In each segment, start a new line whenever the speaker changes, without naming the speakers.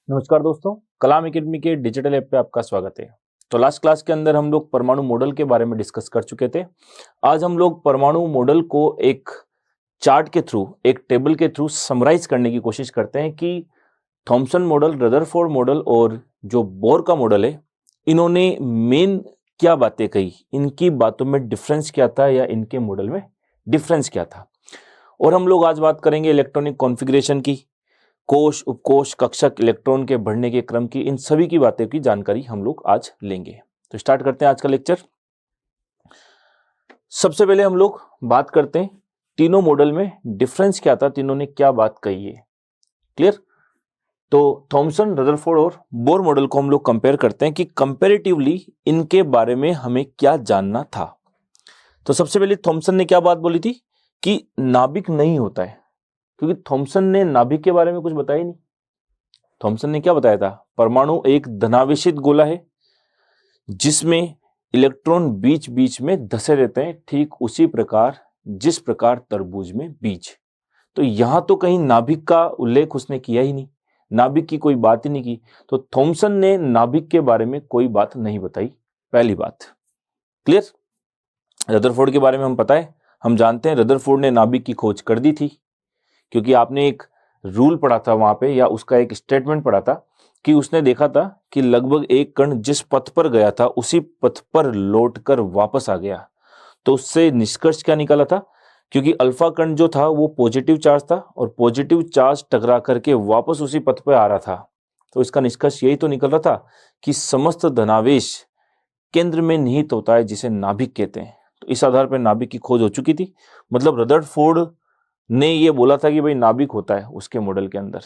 नमस्कार दोस्तों, कलाम एकेडमी के डिजिटल ऐप पे आपका स्वागत है। तो लास्ट क्लास के अंदर हम लोग परमाणु मॉडल के बारे में डिस्कस कर चुके थे। आज हम लोग परमाणु मॉडल को एक चार्ट के थ्रू, एक टेबल के थ्रू समराइज करने की कोशिश करते हैं कि थॉमसन मॉडल, रदरफोर्ड मॉडल और जो बोर का मॉडल है, इन्होंने मेन क्या बातें कही, इनकी बातों में डिफरेंस क्या था या इनके मॉडल में डिफरेंस क्या था। और हम लोग आज बात करेंगे इलेक्ट्रॉनिक कॉन्फ़िगरेशन की, कोश, उपकोश, कक्षक, इलेक्ट्रॉन के बढ़ने के क्रम की, इन सभी की बातें की जानकारी हम लोग आज लेंगे। तो स्टार्ट करते हैं आज का लेक्चर। सबसे पहले हम लोग बात करते हैं तीनों मॉडल में डिफरेंस क्या था, तीनों ने क्या बात कही है। क्लियर? तो थॉमसन, रदरफोर्ड और बोर मॉडल को हम लोग कंपेयर करते हैं कि कंपैरेटिवली इनके बारे में हमें क्या जानना था। तो सबसे पहले थॉमसन ने क्या बात बोली थी कि नाभिक नहीं होता है, क्योंकि थॉमसन ने नाभिक के बारे में कुछ बताया ही नहीं। थॉमसन ने क्या बताया था? परमाणु एक धनावेशित गोला है जिसमें इलेक्ट्रॉन बीच बीच में धसे रहते हैं, ठीक उसी प्रकार जिस प्रकार तरबूज में बीज। तो यहां तो कहीं नाभिक का उल्लेख उसने किया ही नहीं, नाभिक की कोई बात ही नहीं की। तो थॉमसन ने नाभिक के बारे में कोई बात नहीं बताई, पहली बात। क्लियर? रदरफोर्ड के बारे में हम पता है, हम जानते हैं रदरफोर्ड ने नाभिक की खोज कर दी थी, क्योंकि आपने एक रूल पढ़ा था वहां पे, या उसका एक स्टेटमेंट पढ़ा था कि उसने देखा था कि लगभग एक कण जिस पथ पर गया था उसी पथ पर लौटकर वापस आ गया। तो उससे निष्कर्ष क्या निकाला था? क्योंकि अल्फा कण जो था वो पॉजिटिव चार्ज था और पॉजिटिव चार्ज टकरा करके वापस उसी पथ पर आ रहा था। तो इसका निष्कर्ष यही तो निकल रहा था कि समस्त धनावेश केंद्र में निहित होता है, जिसे नाभिक कहते हैं। तो इस आधार पर नाभिक की खोज हो चुकी थी। मतलब रदरफोर्ड ने ये बोला था कि भाई नाभिक होता है उसके मॉडल के अंदर।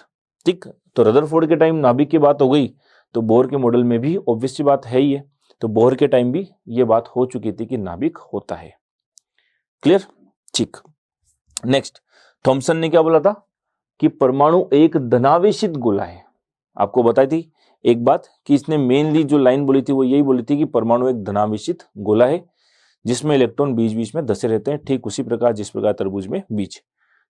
ठीक, तो रदरफोर्ड के टाइम नाभिक की बात हो गई, तो बोर के मॉडल में भी ऑब्वियस सी बात है ही है। तो बोर के टाइम भी ये बात हो चुकी थी कि नाभिक होता है। क्लियर? ठीक। नेक्स्ट, थॉमसन ने क्या बोला था कि परमाणु एक धनावेशित गोला है। आपको बताई थी एक बात कि इसने मेनली जो लाइन बोली थी वो यही बोली थी कि परमाणु एक धनावेशित गोला है जिसमें इलेक्ट्रॉन बीच बीच में धसे रहते हैं, ठीक उसी प्रकार जिस प्रकार तरबूज में बीज।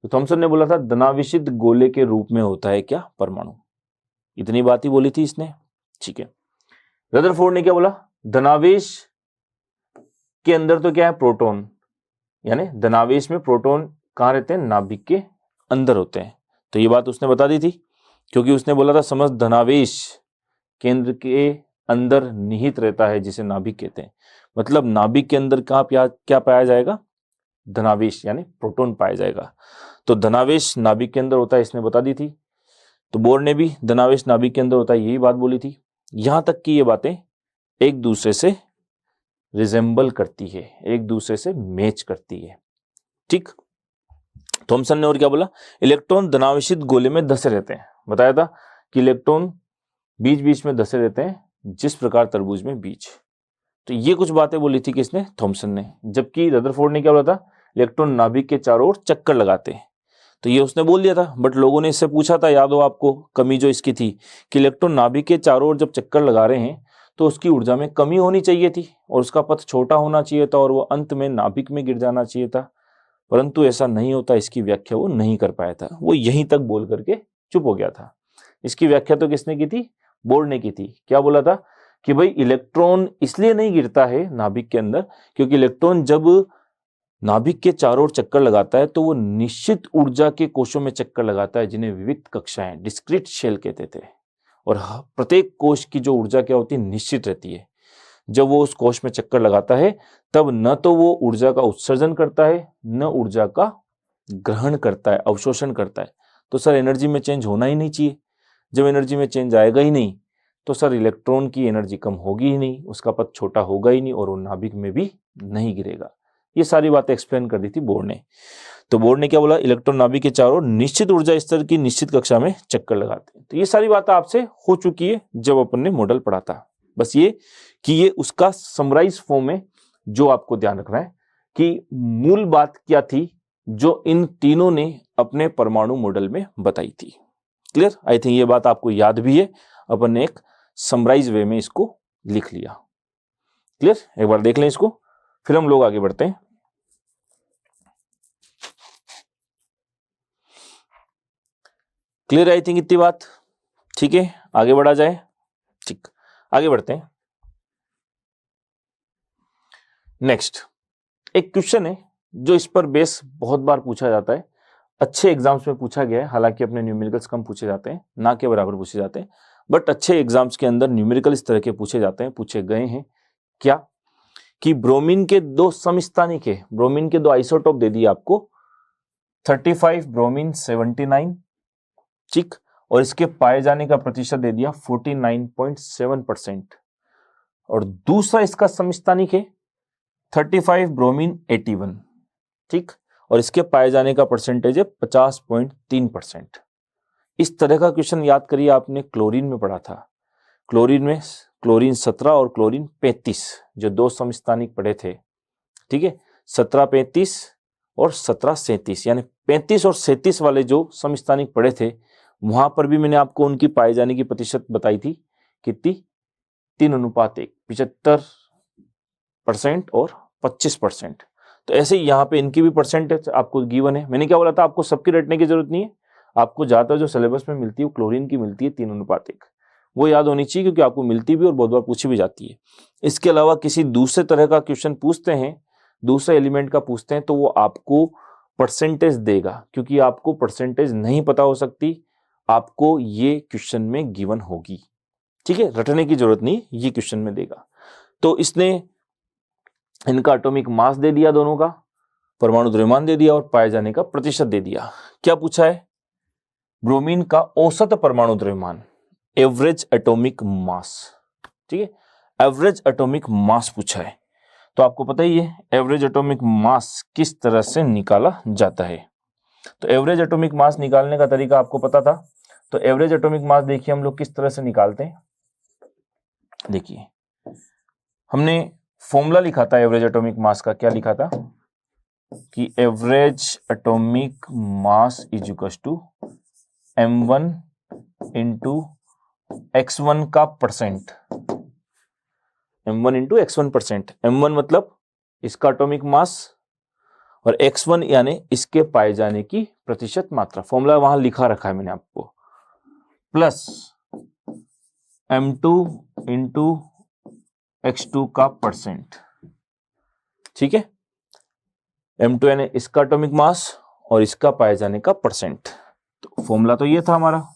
तो थॉमसन ने बोला था धनावेशित गोले के रूप में होता है क्या? परमाणु। इतनी बात ही बोली थी इसने। ठीक है। रदरफोर्ड ने क्या बोला? धनावेश के अंदर तो क्या है? प्रोटॉन, यानी धनावेश में प्रोटॉन कहां रहते हैं? नाभिक के अंदर होते हैं। तो ये बात उसने बता दी थी, क्योंकि उसने बोला था समस्त धनावेश केंद्र के अंदर निहित रहता है, जिसे नाभिक कहते हैं। मतलब नाभिक के अंदर क्या पाया जाएगा? धनावेश यानी प्रोटॉन पाया जाएगा। तो धनावेश नाभिक के अंदर होता है, इसने बता दी थी। तो बोर ने भी धनावेश नाभिक के अंदर होता है यही बात बोली थी। यहां तक कि ये बातें एक दूसरे से रिजेंबल करती है, एक दूसरे से मैच करती है। ठीक। थॉमसन ने और क्या बोला? इलेक्ट्रॉन धनावेशित गोले में धसे रहते हैं। बताया था कि इलेक्ट्रॉन बीच बीच में धसे रहते हैं जिस प्रकार तरबूज में बीज। तो ये कुछ बातें बोली थी किसने? थॉमसन ने। जबकि रदरफोर्ड ने क्या बोला था? इलेक्ट्रॉन नाभिक के चारों ओर चक्कर लगाते हैं। तो ये उसने बोल दिया था, बट लोगों ने इससे पूछा था, याद हो आपको कमी जो इसकी थी कि इलेक्ट्रॉन नाभिक के चारों ओर जब चक्कर लगा रहे हैं तो उसकी ऊर्जा में कमी होनी चाहिए थी और उसका पथ छोटा होना चाहिए था और वो अंत में नाभिक में गिर जाना चाहिए था, परंतु ऐसा नहीं होता। इसकी व्याख्या वो नहीं कर पाया था, वो यहीं तक बोल करके चुप हो गया था। इसकी व्याख्या तो किसने की थी? बोर ने की थी। क्या बोला था कि भाई इलेक्ट्रॉन इसलिए नहीं गिरता है नाभिक के अंदर, क्योंकि इलेक्ट्रॉन जब नाभिक के चारों ओर चक्कर लगाता है तो वो निश्चित ऊर्जा के कोशों में चक्कर लगाता है, जिन्हें विविक्त कक्षाएं, डिस्क्रीट शेल कहते थे। और प्रत्येक कोश की जो ऊर्जा क्या होती है? निश्चित रहती है। जब वो उस कोश में चक्कर लगाता है तब न तो वो ऊर्जा का उत्सर्जन करता है, न ऊर्जा का ग्रहण करता है, अवशोषण करता है। तो सर एनर्जी में चेंज होना ही नहीं चाहिए। जब एनर्जी में चेंज आएगा ही नहीं तो सर इलेक्ट्रॉन की एनर्जी कम होगी ही नहीं, उसका पथ छोटा होगा ही नहीं और वो नाभिक में भी नहीं गिरेगा। ये सारी बातें एक्सप्लेन कर दी थी बोर ने। तो बोर ने क्या बोला? इलेक्ट्रॉन नाभिक के चारों ओर निश्चित ऊर्जा स्तर की निश्चित कक्षा में चक्कर लगाते हैं। तो ये सारी बातें आपसे हो चुकी है जब अपन ने मॉडल पढ़ा था। बस ये कि ये उसका समराइज फॉर्म है। जो आपको ध्यान रखना है कि मूल बात क्या थी जो इन तीनों ने अपने परमाणु मॉडल में बताई थी। क्लियर? आई थिंक ये बात आपको याद भी है, अपन ने एक समराइज वे में इसको लिख लिया। क्लियर? एक बार देख लें इसको, फिर हम लोग आगे बढ़ते हैं। क्लियर? आई थिंक इतनी बात ठीक है, आगे बढ़ा जाए। ठीक, आगे बढ़ते हैं। नेक्स्ट एक क्वेश्चन है जो इस पर बेस बहुत बार पूछा जाता है, अच्छे एग्जाम्स में पूछा गया है, हालांकि अपने न्यूमेरिकल्स कम पूछे जाते हैं, ना के बराबर पूछे जाते हैं, बट अच्छे एग्जाम्स के अंदर न्यूमेरिकल इस तरह के पूछे जाते हैं, पूछे गए हैं। क्या कि ब्रोमीन के दो समस्थानिक है, ब्रोमीन के दो आइसोटोप दे दिए आपको, 35 ब्रोमीन 79, ठीक, और इसके पाए जाने का प्रतिशत दे दिया 49.7%, और दूसरा इसका समस्थानिक है 35 ब्रोमीन 81, ठीक, और इसके पाए जाने का परसेंटेज है 50.3%। इस तरह का क्वेश्चन याद करिए, आपने क्लोरीन में पढ़ा था। क्लोरीन में क्लोरीन 17 और क्लोरीन 35 जो दो समस्थानिक पढ़े थे, ठीक है, 17-35 और 17-37, यानी 35 और 37 वाले जो समस्थानिक पढ़े थे, वहां पर भी मैंने आपको उनकी पाए जाने की प्रतिशत बताई थी, कितनी, 3:1, 75% और 25%। तो ऐसे ही यहाँ पे इनकी भी परसेंटेज आपको गिवन है। मैंने क्या बोला था, आपको सबकी रटने की जरूरत नहीं है, आपको ज्यादातर जो सिलेबस में मिलती है वो क्लोरीन की मिलती है 3:1, वो याद होनी चाहिए क्योंकि आपको मिलती भी और बहुत बार पूछी भी जाती है। इसके अलावा किसी दूसरे तरह का क्वेश्चन पूछते हैं, दूसरे एलिमेंट का पूछते हैं, तो वो आपको परसेंटेज देगा, क्योंकि आपको परसेंटेज नहीं पता हो सकती, आपको ये क्वेश्चन में गिवन होगी, ठीक है, रटने की जरूरत नहीं, ये क्वेश्चन में देगा। तो इसने इनका एटॉमिक मास दे दिया, दोनों का परमाणु द्रव्यमान दे दिया और पाए जाने का प्रतिशत दे दिया। क्या पूछा है, ब्रोमीन का औसत परमाणु द्रव्यमान, एवरेज एटॉमिक मास, ठीक है, एवरेज एटॉमिक मास पूछा है। तो आपको पता ही है एवरेज एटॉमिक मास किस तरह से निकाला जाता है। तो एवरेज एटॉमिक मास निकालने का तरीका आपको पता था। तो एवरेज एटॉमिक मास देखिए हम लोग किस तरह से निकालते हैं। देखिए हमने फॉर्मूला लिखा था एवरेज एटॉमिक मास का, क्या लिखा था कि average atomic mass is equal to m1 into x1 का percent, m1 into x1%। m1 मतलब इसका एटॉमिक मास और x1 यानी इसके पाए जाने की प्रतिशत मात्रा। फॉर्मूला वहां लिखा रखा है मैंने आपको, प्लस m2 इंटू x2 का परसेंट, ठीक है, m2 यानी इसका एटॉमिक मास और इसका पाए जाने का परसेंट। तो फॉर्मूला तो ये था हमारा,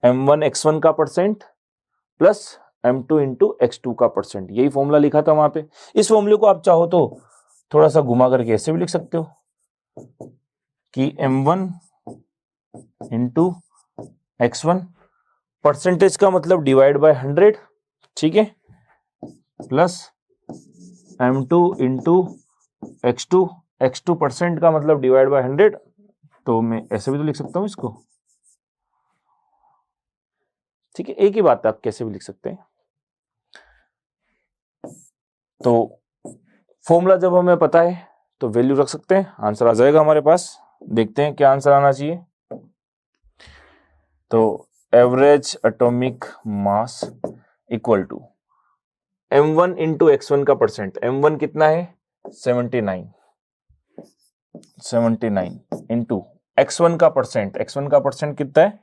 m1 x1 का percent plus m2 into x2 का परसेंट, यही फॉर्मूला लिखा था वहां पे। इस फॉर्मूले को आप चाहो तो थोड़ा सा घुमा करके ऐसे भी लिख सकते हो कि m1 इंटू x1, परसेंटेज का मतलब डिवाइड बाय 100, ठीक है, plus m2 into x2, x2 percent का मतलब डिवाइड बाय 100, तो मैं ऐसे भी तो लिख सकता हूं इसको, ठीक है, एक ही बात है, आप कैसे भी लिख सकते हैं। तो फॉर्मूला जब हमें पता है तो वैल्यू रख सकते हैं, आंसर आ जाएगा हमारे पास। देखते हैं क्या आंसर आना चाहिए। तो average atomic mass equal to m1 into x1 का परसेंट, m1 कितना है 79 इंटू x1 का परसेंट, x1 का परसेंट कितना है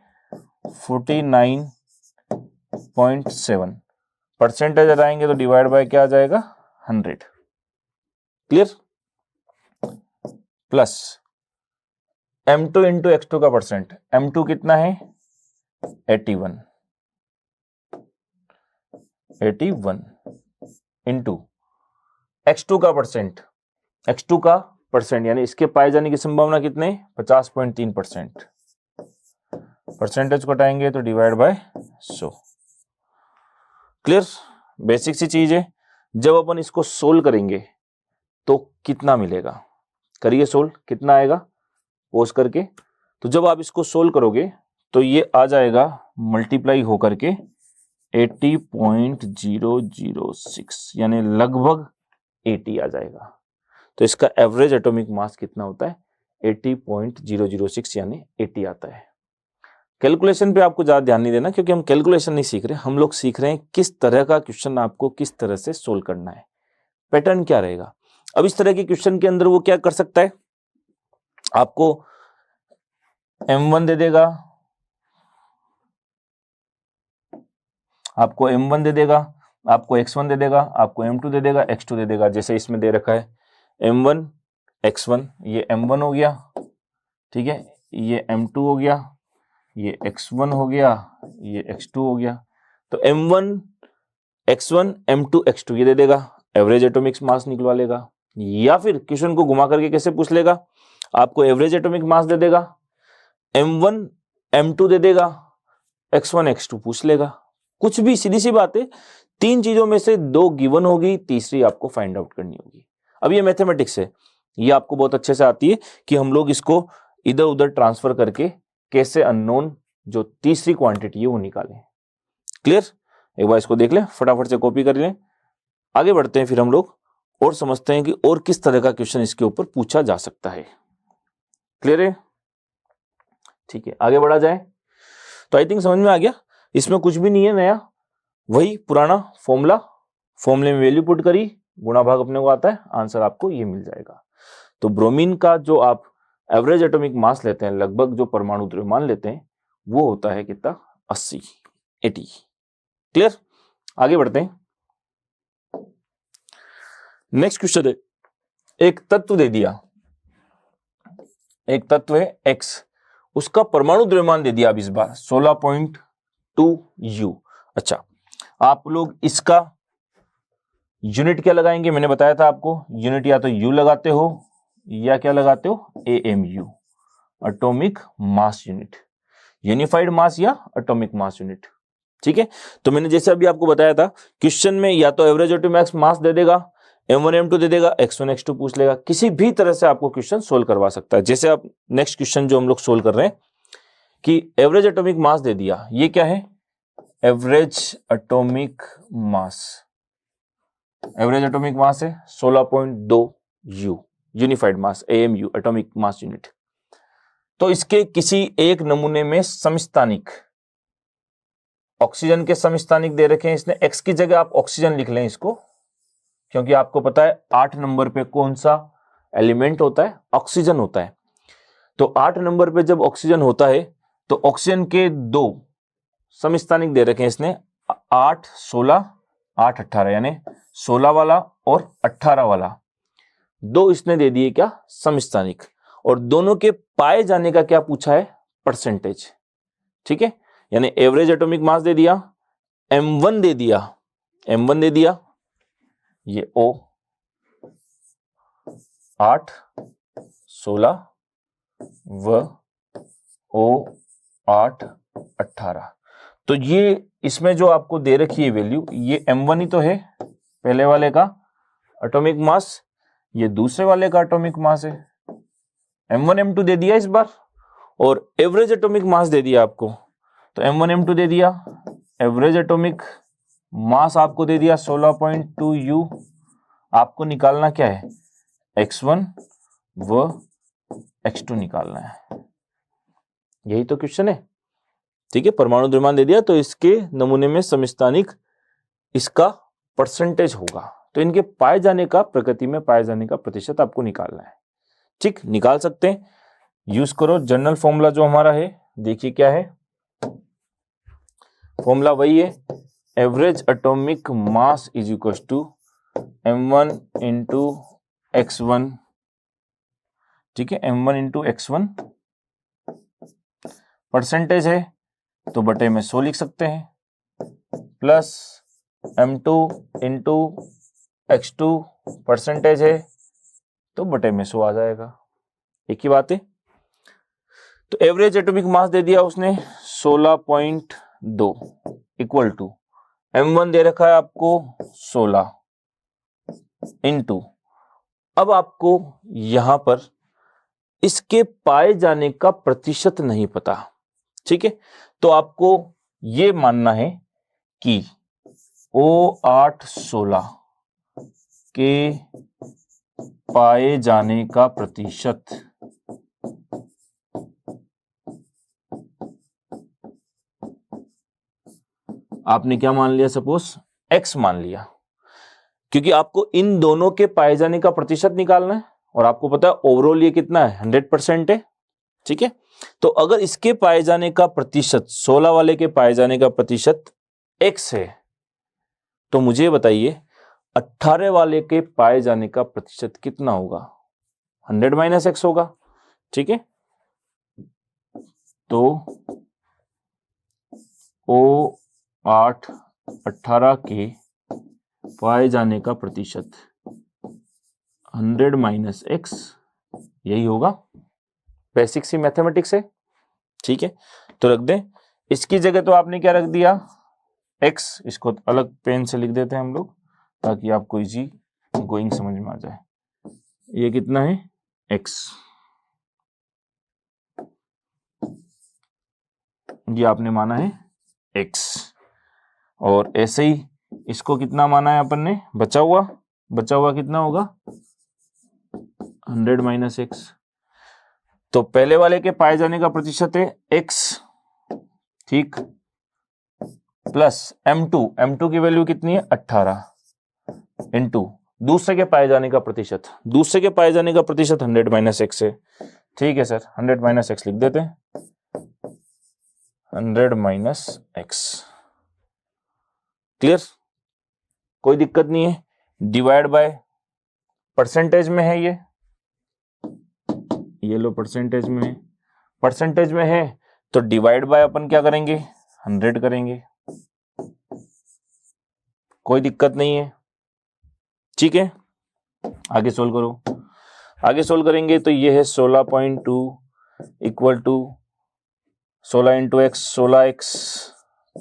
49.7, परसेंटेज हटाएंगे तो डिवाइड बाय क्या आ जाएगा 100, clear, plus m2 into x2 का परसेंट, m2 कितना है 81 इंटू x2 का परसेंट, x2 का परसेंट यानी इसके पाए जाने की संभावना कितने 50.3%, परसेंटेज को हटाएंगे तो डिवाइड बाय 100, क्लियर, बेसिक सी चीज है। जब अपन इसको सोल्व करेंगे तो कितना मिलेगा, करिए सोल्व, कितना आएगा पोज करके। तो जब आप इसको सोल्व करोगे तो ये आ जाएगा मल्टीप्लाई होकर के 80.006 यानी लगभग 80 आ जाएगा। तो इसका एवरेज एटॉमिक मास कितना होता है 80.006 यानी 80 आता है। कैलकुलेशन पे आपको ज्यादा ध्यान नहीं देना क्योंकि हम कैलकुलेशन नहीं सीख रहे, हम लोग सीख रहे हैं किस तरह का क्वेश्चन आपको किस तरह से सोल्व करना है, पैटर्न क्या रहेगा। अब इस तरह के क्वेश्चन के अंदर वो क्या कर सकता है, आपको m1 दे देगा, आपको m1 दे देगा, आपको x1 दे देगा, आपको m2 दे देगा, x2 दे देगा। जैसे इसमें दे रखा है m1 x1, ये m1 हो गया, ठीक है, ये m2 हो गया, ये x1 हो गया, ये x2 हो गया। तो m1 x1 m2 x2 ये दे देगा, एवरेज एटॉमिक मास निकलवा लेगा। या फिर क्वेश्चन को घुमा करके कैसे पूछ लेगा, आपको एवरेज एटॉमिक मास दे देगा, m1 m2 दे देगा, x1 x2 पूछ लेगा। कुछ भी, सीधी सी बात है, तीन चीजों में से दो गिवन होगी, तीसरी आपको फाइंड आउट करनी होगी। अब ये मैथमेटिक्स है, ये आपको बहुत अच्छे से आती है कि हम लोग इसको इधर उधर ट्रांसफर करके कैसे अननोन जो तीसरी क्वांटिटी है वो निकालें। क्लियर? एक बार इसको देख लें, फटाफट से कॉपी कर लें, आगे बढ़ते हैं फिर हम लोग और समझते हैं कि और किस तरह का क्वेश्चन इसके ऊपर पूछा जा सकता है। क्लियर है? ठीक है, आगे बढ़ा जाए। तो आई थिंक समझ में आ गया, इसमें कुछ भी नहीं है नया, वही पुराना फॉर्मूला, फॉर्मूले में वैल्यू पुट करी, गुणा भाग अपने को आता है, आंसर आपको ये मिल जाएगा। तो ब्रोमीन का जो आप एवरेज एटॉमिक मास लेते हैं, लगभग जो परमाणु द्रव्यमान लेते हैं, वो होता है कितना, 80। क्लियर? आगे बढ़ते हैं। नेक्स्ट क्वेश्चन है, एक तत्व दे दिया, एक तत्व है X, उसका परमाणु द्रव्यमान दे दिया अब इस बार 16.2 U। अच्छा, आप लोग इसका यूनिट क्या लगाएंगे, मैंने बताया था आपको, यूनिट या तो U लगाते हो या क्या लगाते हो, AMU, atomic mass unit, unified mass या एटॉमिक मास यूनिट। ठीक है, तो मैंने जैसे अभी आपको बताया था, क्वेश्चन में या तो एवरेज एटॉमिक मास दे देगा, m1 m2 दे देगा, x1 x2 पूछ लेगा, किसी भी तरह से आपको क्वेश्चन सोल्व करवा सकता है। जैसे आप नेक्स्ट क्वेश्चन जो हम लोग सोल्व कर रहे हैं कि एवरेज एटॉमिक मास दे दिया, ये क्या है, एवरेज एटॉमिक मास, एवरेज एटॉमिक मास है 16.2 U, यूनिफाइड मास AMU, एटॉमिक मास यूनिट। तो इसके किसी एक नमूने में समस्थानिक, ऑक्सीजन के समस्थानिक दे रखे हैं इसने, x की जगह आप ऑक्सीजन लिख लें इसको, क्योंकि आपको पता है 8 नंबर पे कौन सा एलिमेंट होता है, ऑक्सीजन होता है। तो 8 नंबर पे जब ऑक्सीजन होता है तो ऑक्सीजन के दो समस्थानिक दे रखे हैं इसने, 8 16 8 18, यानी 16 वाला और 18 वाला, दो इसने दे दिए क्या, समस्थानिक, और दोनों के पाए जाने का क्या पूछा है, परसेंटेज। ठीक है, यानी एवरेज एटॉमिक मास दे दिया, m1 दे दिया, m1 दे दिया, ये O 8 16 व O 8 18। तो ये इसमें जो आपको दे रखी है वैल्यू, ये m1 ही तो है पहले वाले का एटॉमिक मास, ये दूसरे वाले का एटॉमिक मास है, m1 m2 दे दिया इस बार, और एवरेज एटॉमिक मास दे दिया आपको। तो m1 m2 दे दिया, एवरेज एटॉमिक मास आपको दे दिया 16.2 U। आपको निकालना क्या है, x1 व x2 निकालना है, यही तो क्वेश्चन है। ठीक है, परमाणु द्रव्यमान दे दिया, तो इसके नमूने में समस्थानिक इसका परसेंटेज होगा, तो इनके पाए जाने का, प्रकृति में पाए जाने का प्रतिशत आपको निकालना है। ठीक, निकाल सकते हैं, यूज करो जनरल फॉर्मूला जो हमारा है, देखिए क्या है फॉर्मूला, वही है, average atomic mass is equal to m1 into x1। ठीक है, m1 इंटू x1, परसेंटेज है तो बटे में 100 लिख सकते हैं, plus m2 into x2, percentage है तो बटे में 100 आ जाएगा, एक ही बात है। तो एवरेज एटॉमिक मास दे दिया उसने 16.2 इक्वल टू m1 दे रखा है आपको 16 इंटू, अब आपको यहां पर इसके पाए जाने का प्रतिशत नहीं पता। ठीक है, तो आपको ये मानना है कि O8 16 के पाए जाने का प्रतिशत आपने क्या मान लिया, सपोज x मान लिया, क्योंकि आपको इन दोनों के पाए जाने का प्रतिशत निकालना है, और आपको पता है ओवरऑल ये कितना है, 100% है। ठीक है, तो अगर इसके पाए जाने का प्रतिशत, 16 वाले के पाए जाने का प्रतिशत x है, तो मुझे बताइए 18 वाले के पाए जाने का प्रतिशत कितना होगा? 100 माइनस एक्स होगा। ठीक है, तो ओ 8 18 के पाए जाने का प्रतिशत 100 माइनस एक्स, यही होगा। बेसिक सी मैथमेटिक्स है। ठीक है, तो रख दें। इसकी जगह तो आपने क्या रख दिया? x। इसको अलग पेन से लिख देते हैं हम लोग, ताकि आपको इजी गोइंग समझ में आ जाए। ये कितना है? x। ये आपने माना है x, और ऐसे ही इसको कितना माना है अपन ने? बचा हुआ कितना होगा? 100 माइनस एक्स। तो पहले वाले के पाए जाने का प्रतिशत है x, ठीक, प्लस m2 की वैल्यू कितनी है? 18 इंटू दूसरे के पाए जाने का प्रतिशत। दूसरे के पाए जाने का प्रतिशत 100 माइनस एक्स है। ठीक है सर, 100 माइनस एक्स लिख देते हैं। 100 माइनस एक्स, क्लियर? कोई दिक्कत नहीं है। डिवाइड बाय परसेंटेज में है, ये लो परसेंटेज में है। परसेंटेज में है तो डिवाइड बाय अपन क्या करेंगे? 100 करेंगे। कोई दिक्कत नहीं है। ठीक है, आगे सोल्व करो। आगे सोल्व करेंगे तो ये है 16.2 equal to 16 into x, 16x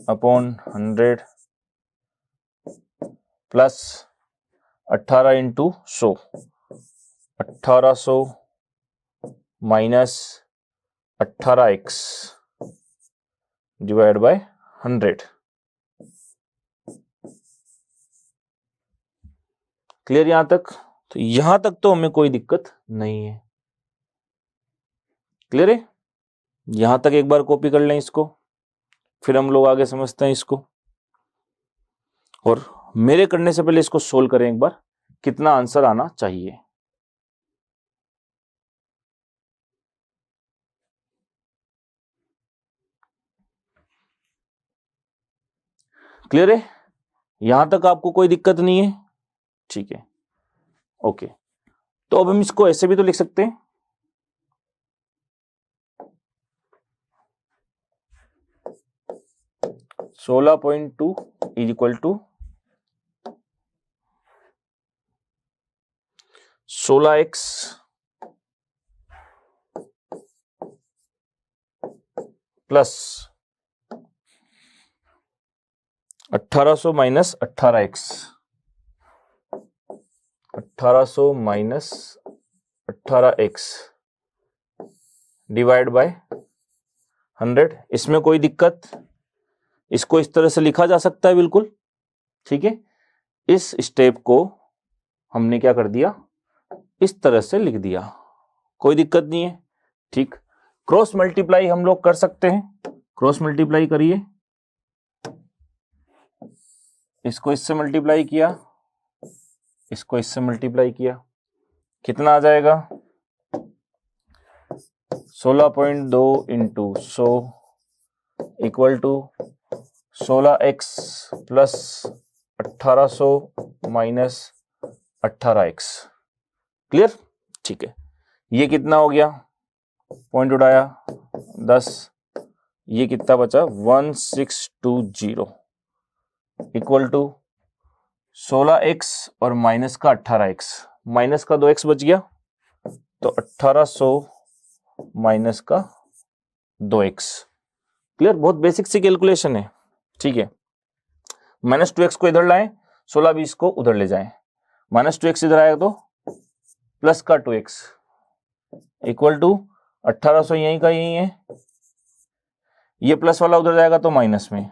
upon 100 plus 18 into 100, 1800 minus 18x divide by 100। Clear यहां तक? तो यहां तक तो हमें कोई दिक्कत नहीं है। क्लियर है? यहां तक एक बार कॉपी कर लें इसको, फिर हम लोग आगे समझते हैं इसको। और मेरे करने से पहले इसको सोल्व करें एक बार, कितना आंसर आना चाहिए। क्लियर है? यहां तक आपको कोई दिक्कत नहीं है? ठीक है, ओके। तो अब हम इसको ऐसे भी तो लिख सकते हैं, सोलह point two is equal to 16x plus 1800 minus 18x, 1800 minus 18x divide by 100। इसमें कोई दिक्कत? इसको इस तरह से लिखा जा सकता है, बिल्कुल ठीक है। इस स्टेप को हमने क्या कर दिया? इस तरह से लिख दिया, कोई दिक्कत नहीं है। ठीक, क्रॉस मल्टीप्लाई हम लोग कर सकते हैं। क्रॉस मल्टीप्लाई करिए, इसको इससे मल्टीप्लाई किया, इसको इससे मल्टीप्लाई किया, कितना आ जाएगा? 16.2 into 100 equal to 16x plus 1800 minus 18x। Clear? ठीक है, ये कितना हो गया? पॉइंट उड़ाया 10, ये कितना बचा? 1620 इक्वल टू 16x और माइनस का 18x, माइनस का 2x बच गया, तो 1800 माइनस का 2x। क्लियर? बहुत बेसिक सी कैलकुलेशन है। ठीक है, माइनस 2x को इधर लाएं, 16-20 को उधर ले जाएं, माइनस 2x इधर आएगा तो प्लस का 2x इक्वल टू 1800 यहीं का यहीं है, ये प्लस वाला उधर जाएगा तो माइनस में।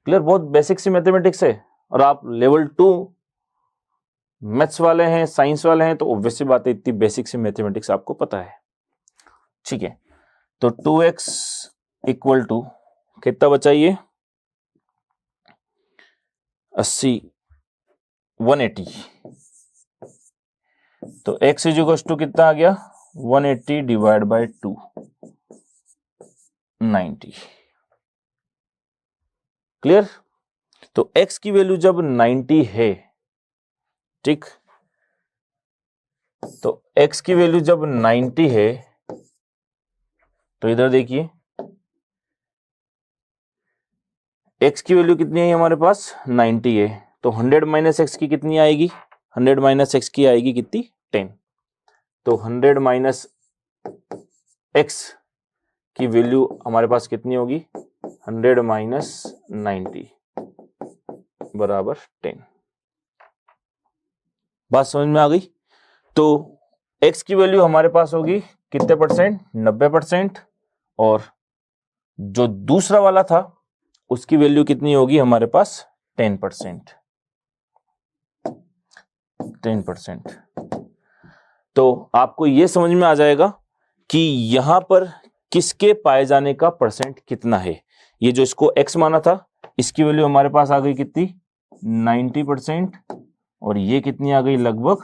क्लियर? बहुत बेसिक सी मैथमेटिक्स है, और आप लेवल 2 मैथ्स वाले हैं, साइंस वाले हैं, तो ऑब्वियस सी बात है इतनी बेसिक सी मैथमेटिक्स आपको पता है। ठीक है, तो 2x इक्वल टू कितना बचा? ये 80 180, तो x इज इक्वल टू कितना आ गया? 180 डिवाइड बाय 2 90। क्लियर। तो x की वैल्यू जब 90 है, ठीक, तो x की वैल्यू जब 90 है तो इधर देखिए x की वैल्यू कितनी है हमारे पास 90 है, तो 100 माइनस एक्स की कितनी आएगी, 100 माइनस एक्स की आएगी कितनी 10। तो 100 माइनस एक्स की वैल्यू हमारे पास कितनी होगी 100 माइनस 90 बराबर 10। बात समझ में आ गई। तो x की वैल्यू हमारे पास होगी कितने परसेंट 90%, और जो दूसरा वाला था उसकी वैल्यू कितनी होगी हमारे पास 10%। तो आपको यह समझ में आ जाएगा कि यहां पर किसके पाए जाने का परसेंट कितना है। ये जो इसको x माना था इसकी वैल्यू हमारे पास आ गई कितनी 90%, और ये कितनी आ गई लगभग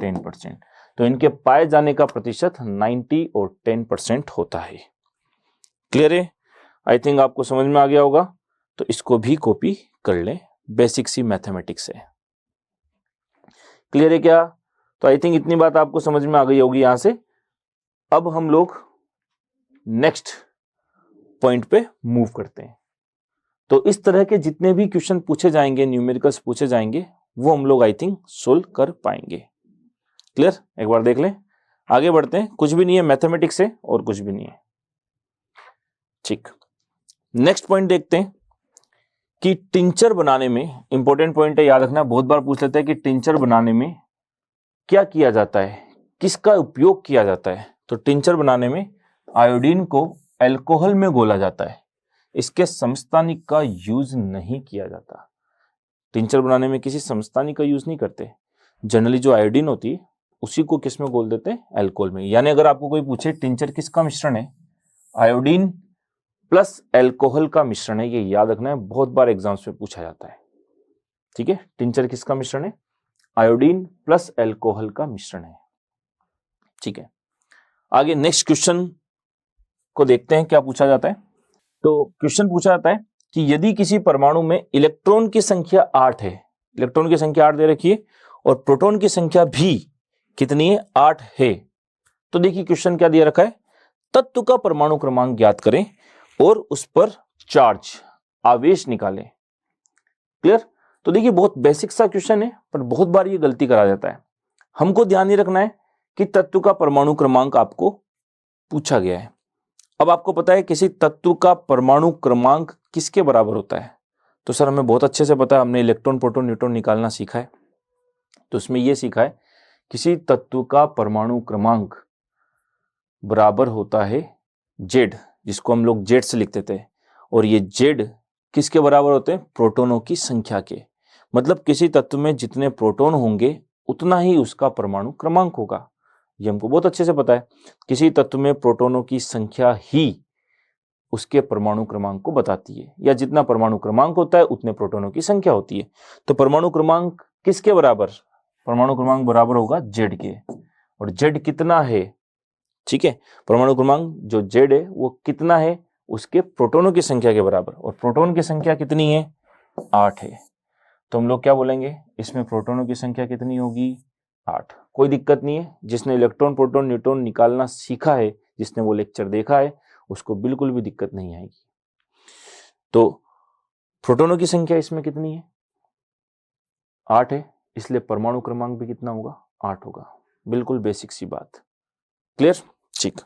10%। तो इनके पाए जाने का प्रतिशत 90 और 10% होता है। क्लियर है? आई थिंक आपको समझ में आ गया होगा। तो इसको भी कॉपी कर लें, बेसिक सी मैथमेटिक्स है। क्लियर है क्या? तो आई थिंक इतनी बात आपको समझ में आ गई होगी यहां से। अब हम लोग नेक्स्ट पॉइंट पे मूव करते हैं। तो इस तरह के जितने भी क्वेश्चन पूछे जाएंगे, न्यूमेरिकल्स पूछे जाएंगे, वो हम लोग आई थिंक सोल्व कर पाएंगे। क्लियर? एक बार देख लें, आगे बढ़ते हैं। कुछ भी नहीं है, मैथमेटिक्स है और कुछ भी नहीं है। ठीक, नेक्स्ट पॉइंट देखते हैं कि टिंचर बनाने में, इंपॉर्टेंट पॉइंट है, याद रखना, बहुत बार पूछ लेते हैं कि टिंचर बनाने में क्या किया जाता है, किसका उपयोग किया जाता है। तो टिंचर बनाने में आयोडीन को अल्कोहल में घोला जाता है, इसके समस्थानिक का यूज नहीं किया जाता। टिंचर बनाने में किसी समस्थानिक का यूज नहीं करते। जनरली जो आयोडीन होती है उसी को किस में घोल देते हैं, अल्कोहल में। यानी अगर आपको कोई पूछे टिंचर किसका मिश्रण है, आयोडीन प्लस अल्कोहल का मिश्रण है, ये याद रखना है, बहुत बार एग्जाम्स में पूछा जाता है। ठीक है, टिंचर किसका मिश्रण है, आयोडीन प्लस अल्कोहल का मिश्रण है। ठीक है, आगे नेक्स्ट क्वेश्चन को देखते हैं क्या पूछा जाता है। तो क्वेश्चन पूछा जाता है कि यदि किसी परमाणु में इलेक्ट्रॉन की संख्या 8 है, इलेक्ट्रॉन की संख्या 8 दे रखी है और प्रोटॉन की संख्या भी कितनी है 8 है, तो देखिए क्वेश्चन क्या दिया रखा है, तत्व का परमाणु क्रमांक ज्ञात करें और उस पर चार्ज आवेश निकालें। क्लियर? तो देखिए बहुत बेसिक सा क्वेश्चन है, पर बहुत बार ये गलती करा जाता है। हमको ध्यान ही रखना है कि तत्व का परमाणु क्रमांक आपको पूछा गया है। अब आपको पता है किसी तत्व का परमाणु क्रमांक किसके बराबर होता है, तो सर हमें बहुत अच्छे से पता है, हमने इलेक्ट्रॉन प्रोटॉन न्यूट्रॉन निकालना सीखा है। तो उसमें यह सीखा है किसी तत्व का परमाणु क्रमांक बराबर होता है जेड, जिसको हम लोग जेड से लिखते थे, और ये जेड किसके बराबर होते हैं, प्रोटॉनों की संख्या के। मतलब किसी तत्व में जितने प्रोटॉन होंगे उतना ही उसका परमाणु क्रमांक होगा। ये हमको बहुत अच्छे से पता है, किसी तत्व में प्रोटॉनों की संख्या ही उसके परमाणु क्रमांक को बताती है, या जितना परमाणु क्रमांक होता है उतने प्रोटॉनों की संख्या होती है। तो परमाणु क्रमांक किसके बराबर, परमाणु क्रमांक बराबर होगा जेड के, और जेड कितना है, ठीक है, परमाणु क्रमांक जो जेड है वो कितना है, उसके प्रोटॉनों की संख्या के बराबर, और प्रोटॉन की संख्या कितनी है 8 है। तो हम लोग क्या बोलेंगे, इसमें प्रोटॉनों की संख्या कितनी होगी 8। कोई दिक्कत नहीं है, जिसने इलेक्ट्रॉन प्रोटॉन न्यूट्रॉन निकालना सीखा है, जिसने वो लेक्चर देखा है, उसको बिल्कुल भी दिक्कत नहीं आएगी। तो प्रोटॉनों की संख्या इसमें कितनी है 8 है, इसलिए परमाणु क्रमांक भी कितना होगा 8 होगा। बिल्कुल बेसिक सी बात। क्लियर? ठीक,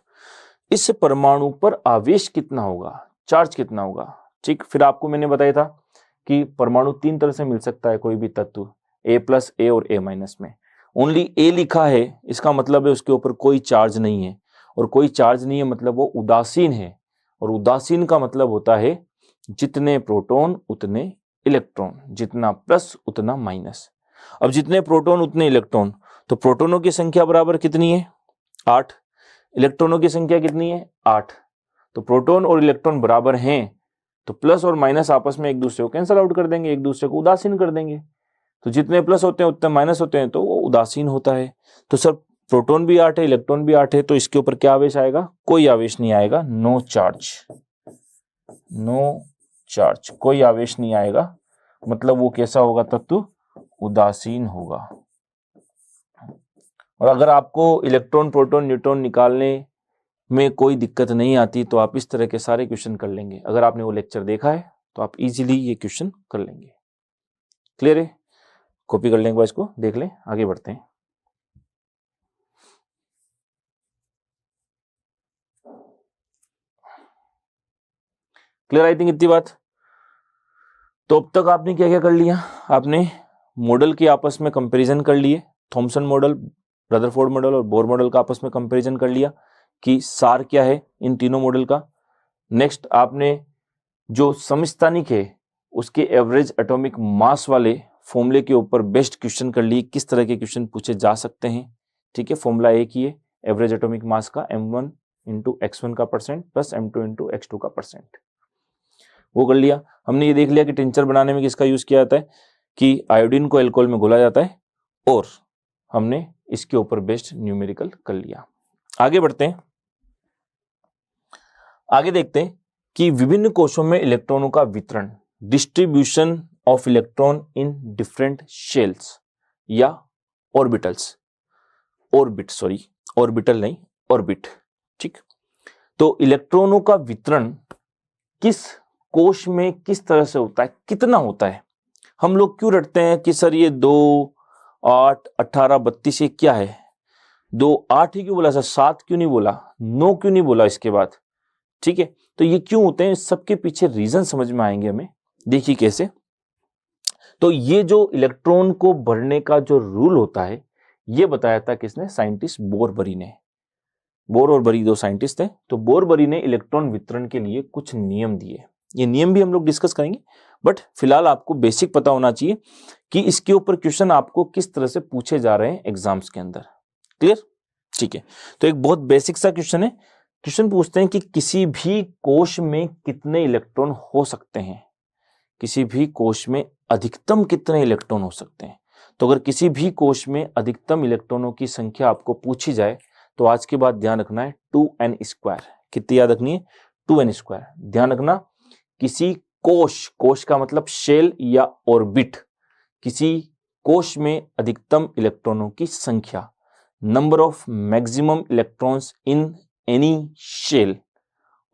इस परमाणु पर आवेश कितना होगा, चार्ज कितना होगा। ठीक, फिर आपको मैंने बताया था कि परमाणु 3 तरह से मिल सकता है कोई भी तत्व, A प्लस A और A माइनस में। ओनली A लिखा है इसका मतलब है उसके ऊपर कोई चार्ज नहीं है, और कोई चार्ज नहीं है मतलब वो उदासीन है, और उदासीन का मतलब होता है जितने प्रोटॉन उतने इलेक्ट्रॉन, जितना प्लस उतना माइनस। अब जितने प्रोटॉन उतने इलेक्ट्रॉन, तो प्रोटॉनों की संख्या बराबर कितनी है 8, इलेक्ट्रॉनों की संख्या कितनी है 8। तो प्रोटॉन और इलेक्ट्रॉन बराबर हैं, तो प्लस और माइनस आपस में एक दूसरे को कैंसिल आउट कर देंगे, एक दूसरे को उदासीन कर देंगे। तो जितने प्लस होते हैं उतने माइनस होते हैं, तो वो उदासीन होता है। तो सर प्रोटॉन भी 8 है, इलेक्ट्रॉन भी 8 है, तो इसके ऊपर क्या आवेश आएगा, कोई आवेश नहीं आएगा, नो चार्ज, नो चार्ज, कोई आवेश नहीं आएगा, मतलब वो कैसा होगा तत्व, उदासीन होगा। और अगर आपको इलेक्ट्रॉन प्रोटॉन न्यूट्रॉन निकालने में कोई दिक्कत नहीं आती तो आप इस तरह के सारे क्वेश्चन कर लेंगे। अगर आपने वो लेक्चर देखा है तो आप इजीली ये क्वेश्चन कर लेंगे। क्लियर है? कॉपी कर लेंगे, इसको देख लें, आगे बढ़ते हैं। क्लियर आई थिंक इतनी बात। तो अब तक आपने क्या क्या कर लिया, आपने मॉडल के आपस में कंपैरिजन कर लिए, थॉमसन मॉडल, रदरफोर्ड मॉडल और बोर मॉडल का आपस में कंपैरिजन कर लिया कि सार क्या है इन तीनों मॉडल का। नेक्स्ट आपने जो समस्थानिक है उसके एवरेज एटॉमिक मास वाले फॉर्मूले के ऊपर बेस्ट क्वेश्चन कर लिए, किस तरह के क्वेश्चन पूछे जा सकते हैं। ठीक है, फॉर्मूला एक ही है, एवरेज एटॉमिक मास का m1 इंटू x1 का percent plus m2 into x2 का परसेंट, वो कर लिया। हमने ये देख लिया कि टिंचर बनाने में किसका यूज किया जाता है, कि आयोडीन को अल्कोहल में घोला जाता है, और हमने इसके ऊपर बेस्ड न्यूमेरिकल कर लिया। आगे बढ़ते हैं, आगे देखते हैं कि विभिन्न कोशों में इलेक्ट्रॉनों का वितरण, distribution of electron in different shells या ऑर्बिटल्स, ऑर्बिटल नहीं, ऑर्बिट। ठीक, तो इलेक्ट्रॉनों का वितरण किस कोश में किस तरह से होता है, कितना होता है। हम लोग क्यों रटते हैं कि सर ये 2, 8, 18, 32 ये क्या है, 2, 8 ही क्यों बोला सर, 7 क्यों नहीं बोला, 9 क्यों नहीं बोला इसके बाद। ठीक है, तो ये क्यों होते हैं, सबके पीछे रीजन समझ में आएंगे हमें। देखिए कैसे, तो ये जो इलेक्ट्रॉन को भरने का जो रूल होता है ये बताया था किसने, साइंटिस्ट बोरबरी ने। बोर और बरी दो साइंटिस्ट थे, तो बोरबरी ने इलेक्ट्रॉन वितरण के लिए कुछ नियम दिए। ये नियम भी हम लोग डिस्कस करेंगे, बट फिलहाल आपको बेसिक पता होना चाहिए कि इसके ऊपर क्वेश्चन आपको किस तरह से पूछे जा रहे हैं एग्जाम्स के अंदर। क्लियर? ठीक है, तो एक बहुत बेसिक सा क्वेश्चन है। क्वेश्चन पूछते हैं कि किसी भी कोश में कितने इलेक्ट्रॉन हो सकते हैं, किसी भी कोश में अधिकतम कितने इलेक्ट्रॉन हो सकते हैं। तो अगर किसी भी कोश में अधिकतम इलेक्ट्रॉनों की संख्या आपको पूछी जाए तो आज के बाद ध्यान रखना है 2n²। कितनी याद रखनी है, 2n²। ध्यान रखना, किसी कोश, कोश का मतलब शेल या ऑर्बिट, किसी कोश में अधिकतम इलेक्ट्रॉनों की संख्या, number of maximum electrons in any shell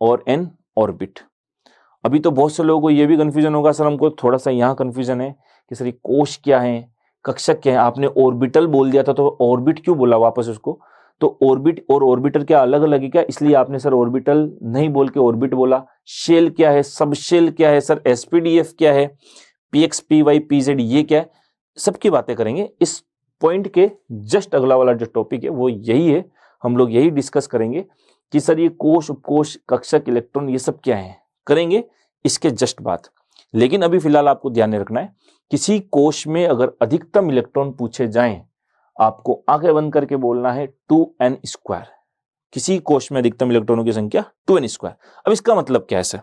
और एन ऑर्बिट। अभी तो बहुत से लोगों को यह भी कंफ्यूजन होगा, सर हमको थोड़ा सा यहाँ कंफ्यूजन है कि सर ये कोश क्या है, कक्षक क्या है। आपने ऑर्बिटल बोल दिया था तो ऑर्बिट क्यों बोला वापस उसको, तो ऑर्बिट और ऑर्बिटर क्या अलग अलग है क्या, इसलिए आपने सर ऑर्बिटल नहीं बोल के ऑर्बिट बोला। शेल क्या है, सब शेल क्या है, सर एसपीडीएफ क्या है, पीएक्स पीवाई पीजेड ये क्या है, सबकी बातें करेंगे। इस पॉइंट के जस्ट अगला वाला जो टॉपिक है वो यही है, हम लोग यही डिस्कस करेंगे कि सर ये कोश, उपकोश, कक्षक, इलेक्ट्रॉन ये सब क्या है, करेंगे इसके जस्ट बाद। लेकिन अभी फिलहाल आपको ध्यान में रखना है, किसी कोश में अगर अधिकतम इलेक्ट्रॉन पूछे जाएं, आपको आंखें बंद करके बोलना है 2n²। किसी कोश में अधिकतम इलेक्ट्रॉनों की संख्या 2n²। अब इसका मतलब क्या है सर,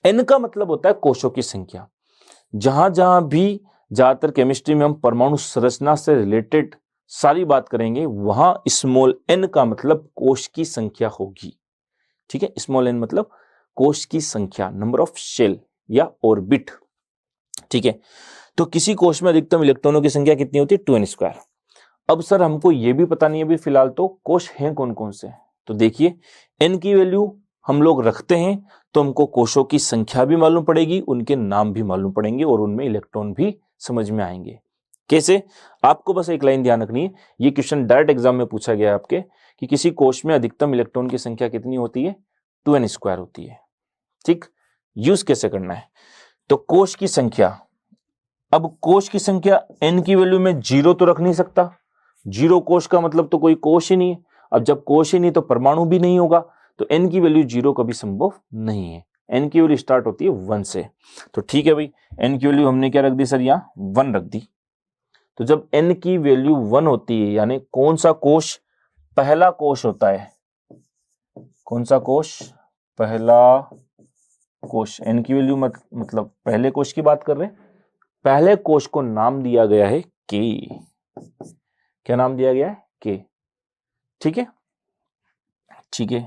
n का मतलब होता है कोशों की संख्या। जहां जहां भी ज्यादातर केमिस्ट्री में हम परमाणु संरचना से रिलेटेड सारी बात करेंगे, वहां स्मॉल n का मतलब कोश की संख्या होगी। ठीक है, स्मॉल n मतलब कोश की संख्या, नंबर ऑफ शेल या ऑर्बिट। ठीक है, तो किसी कोश में अधिकतम इलेक्ट्रॉनों की संख्या कितनी होती है, 2n²। अब सर हमको ये भी पता नहीं है अभी फिलहाल तो कोश हैं कौन कौन से, तो देखिए n की वैल्यू हम लोग रखते हैं तो हमको कोशों की संख्या भी मालूम पड़ेगी, उनके नाम भी मालूम पड़ेंगे और उनमें इलेक्ट्रॉन भी समझ में आएंगे। कैसे, आपको बस एक लाइन ध्यान रखनी है, ये क्वेश्चन डायरेक्ट एग्जाम में पूछा गया है आपके कि किसी कोश में अधिकतम इलेक्ट्रॉन की संख्या कितनी होती है, 2n² होती है। ठीक, यूज कैसे करना है, तो कोश की संख्या, अब कोश की संख्या n की वैल्यू में 0 तो रख नहीं सकता, 0 कोश का मतलब तो कोई कोश ही नहीं है। अब जब कोश ही नहीं तो परमाणु भी नहीं होगा, तो n की वैल्यू 0 कभी संभव नहीं है। n की वैल्यू स्टार्ट होती है 1 से। तो ठीक है भाई, n की वैल्यू हमने क्या रख दी सर, यहां 1 रख दी। तो जब n की वैल्यू 1 होती है, यानी कौन सा कोश पहला कोश होता है, कौन सा कोश पहला कोश, n की वैल्यू मतलब पहले कोश की बात कर रहे हैं, पहले कोश को नाम दिया गया है के। क्या नाम दिया गया है, के। ठीक है, ठीक है।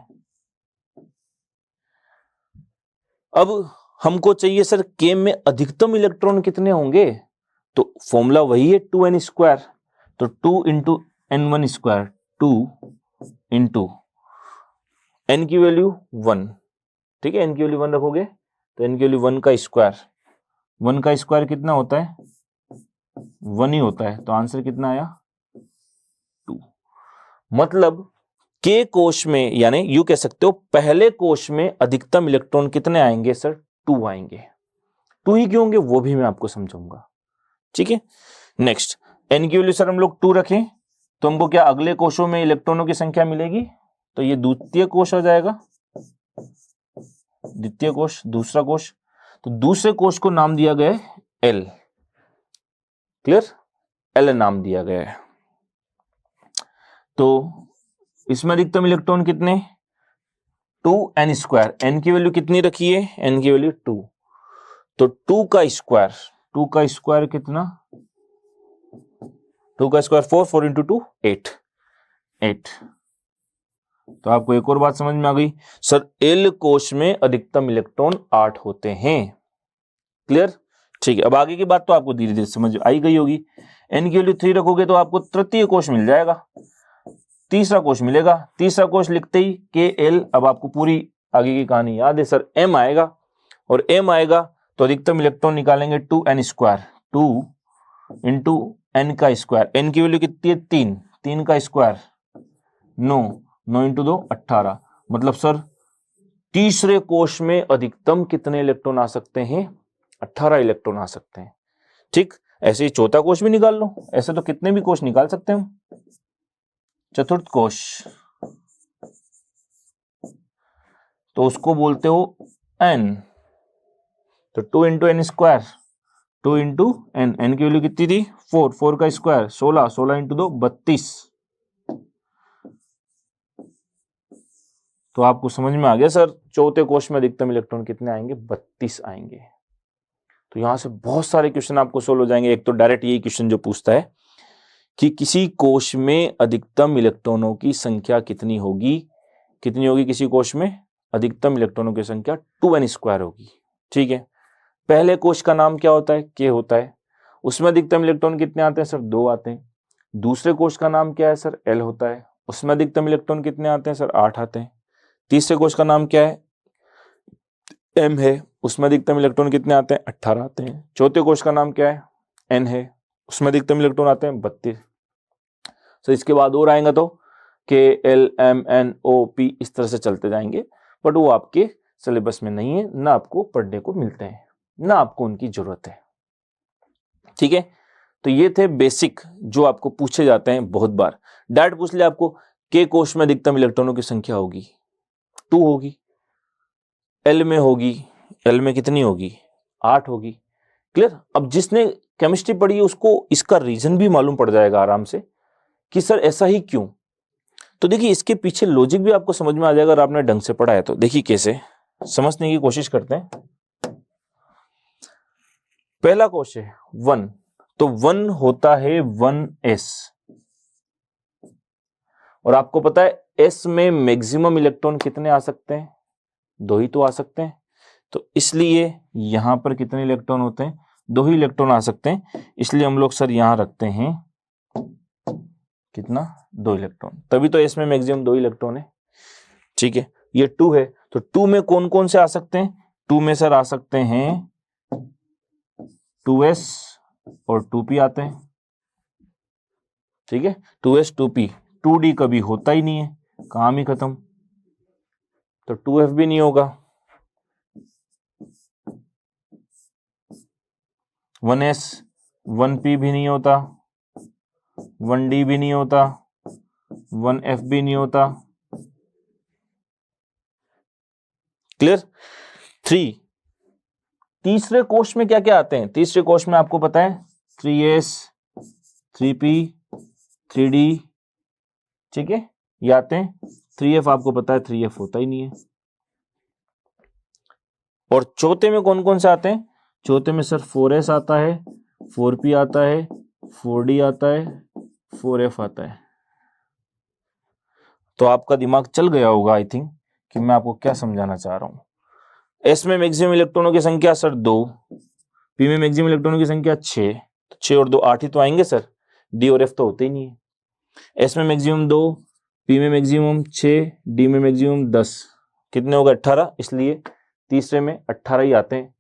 अब हमको चाहिए सर के में अधिकतम इलेक्ट्रॉन कितने होंगे, तो फॉर्मूला वही है 2n², तो 2 इंटू n1², 2 इंटू n की वैल्यू 1, ठीक है, n की वैल्यू 1 रखोगे तो n की वैल्यू 1 का स्क्वायर, 1 का स्क्वायर कितना होता है, 1 ही होता है, तो आंसर कितना आया 2। मतलब के कोश में, यानी यू कह सकते हो पहले कोश में अधिकतम इलेक्ट्रॉन कितने आएंगे सर, 2 आएंगे। 2 ही क्यों होंगे वो भी मैं आपको समझाऊंगा, ठीक है। नेक्स्ट, n की वैल्यू सर हम लोग 2 रखें तो हमको क्या अगले कोशों में इलेक्ट्रॉनों की संख्या मिलेगी, तो ये द्वितीय कोश हो जाएगा, द्वितीय कोश, दूसरा कोश, तो दूसरे कोश को नाम दिया गया है L, क्लियर, L नाम दिया गया है। तो इसमें अधिकतम इलेक्ट्रॉन कितने, 2n², n की वैल्यू कितनी रखी है, n की वैल्यू 2, तो 2 का स्क्वायर कितना, 2 का स्क्वायर 4, 4 इंटू 2 8। तो आपको एक और बात समझ में आ गई सर, एल कोश में अधिकतम इलेक्ट्रॉन 8 होते हैं, क्लियर, ठीक है। अब आगे की बात तो आपको धीरे धीरे समझ आई गई होगी। n की वैल्यू 3 रखोगे तो आपको तृतीय कोश मिल जाएगा, तीसरा कोश मिलेगा, तीसरा कोश लिखते ही के एल, अब आपको पूरी आगे की कहानी याद है सर, m आएगा, और m आएगा तो अधिकतम इलेक्ट्रॉन निकालेंगे 2n², 2 इंटू n का स्क्वायर, n की वैल्यू कितनी है 3, 3 का स्क्वायर 9, 9 इंटू 2 18, मतलब सर तीसरे कोश में अधिकतम कितने इलेक्ट्रॉन आ सकते हैं, 18 इलेक्ट्रॉन आ सकते हैं, ठीक। ऐसे ही चौथा कोश भी निकाल लो, ऐसे तो कितने भी कोश निकाल सकते हैं हम। चतुर्थ कोश, तो उसको बोलते हो n, तो 2 इंटू n², 2 इंटू n की वैल्यू कितनी थी 4, 4 का स्क्वायर 16, 16 इंटू 2 32। तो आपको समझ में आ गया सर, चौथे कोश में अधिकतम इलेक्ट्रॉन कितने आएंगे, 32 आएंगे। तो यहां से बहुत सारे क्वेश्चन आपको सोल्व हो जाएंगे। एक तो डायरेक्ट यही क्वेश्चन जो पूछता है कि किसी कोश में अधिकतम इलेक्ट्रॉनों की संख्या कितनी होगी, कितनी होगी किसी कोश में अधिकतम इलेक्ट्रॉनों की संख्या 2n² होगी, ठीक है। पहले कोश का नाम क्या होता है, के होता है, उसमें अधिकतम इलेक्ट्रॉन कितने आते हैं सर, 2 आते हैं। दूसरे कोश का नाम क्या है सर, एल होता है, उसमें अधिकतम इलेक्ट्रॉन कितने आते हैं सर, 8 आते हैं। तीसरे कोश का नाम क्या है, एम है, उसमें अधिकतम इलेक्ट्रॉन कितने आते हैं, 18 आते हैं। चौथे कोश का नाम क्या है, एन है, उसमें अधिकतम इलेक्ट्रॉन आते हैं 32। तो इसके बाद और आएगा तो K L M N O P इस तरह से चलते जाएंगे, बट वो आपके सिलेबस में नहीं है, ना आपको पढ़ने को मिलते हैं, ना आपको उनकी जरूरत है, ठीक है। तो ये थे बेसिक जो आपको पूछे जाते हैं बहुत बार। डायरेक्ट पूछ ले आपको के कोश में अधिकतम इलेक्ट्रॉनों की संख्या होगी 2 होगी, एल में होगी, एल में कितनी होगी 8 होगी, क्लियर। अब जिसने केमिस्ट्री पढ़ी है उसको इसका रीजन भी मालूम पड़ जाएगा आराम से कि सर ऐसा ही क्यों। तो देखिए इसके पीछे लॉजिक भी आपको समझ में आ जाएगा अगर आपने ढंग से पढ़ा है तो। देखिए कैसे समझने की कोशिश करते हैं। पहला कोश है 1, तो 1 होता है 1s, और आपको पता है s में मैक्सिमम इलेक्ट्रॉन कितने आ सकते हैं, 2 ही तो आ सकते हैं। तो इसलिए यहां पर कितने इलेक्ट्रॉन होते हैं, 2 ही इलेक्ट्रॉन आ सकते हैं, इसलिए हम लोग सर यहां रखते हैं कितना, 2 इलेक्ट्रॉन, तभी तो s में मैक्सिमम 2 इलेक्ट्रॉन है, ठीक है। ये 2 है, तो 2 में कौन कौन से आ सकते हैं, 2 में सर आ सकते हैं 2s और 2p आते हैं, ठीक है। 2s 2p, 2d कभी होता ही नहीं है, काम ही खत्म, तो 2f भी नहीं होगा, 1s 1p भी नहीं होता, 1d भी नहीं होता, 1f भी नहीं होता, क्लियर। 3, तीसरे कोश में क्या क्या आते हैं, तीसरे कोश में आपको पता है 3s 3p 3d, ठीक है, ये आते हैं। 3f आपको पता है 3f होता ही नहीं है। और चौथे में कौन कौन से आते हैं, चौथे में सर 4s आता है, 4p आता है, 4d आता है, 4f आता है। तो आपका दिमाग चल गया होगा आई थिंक कि मैं आपको क्या समझाना चाह रहा हूं। एस में मैक्सिमम इलेक्ट्रॉनों की संख्या सर 2, पी में मैक्सिमम इलेक्ट्रॉनों की संख्या 6, तो 6 और 2 8 ही तो आएंगे सर, डी और एफ तो होते ही नहीं है। एस में मैक्सिमम 2, पी में मैक्सिमम 6, डी में मैक्सिमम 10, कितने हो गए 18, इसलिए तीसरे में 18 ही आते हैं।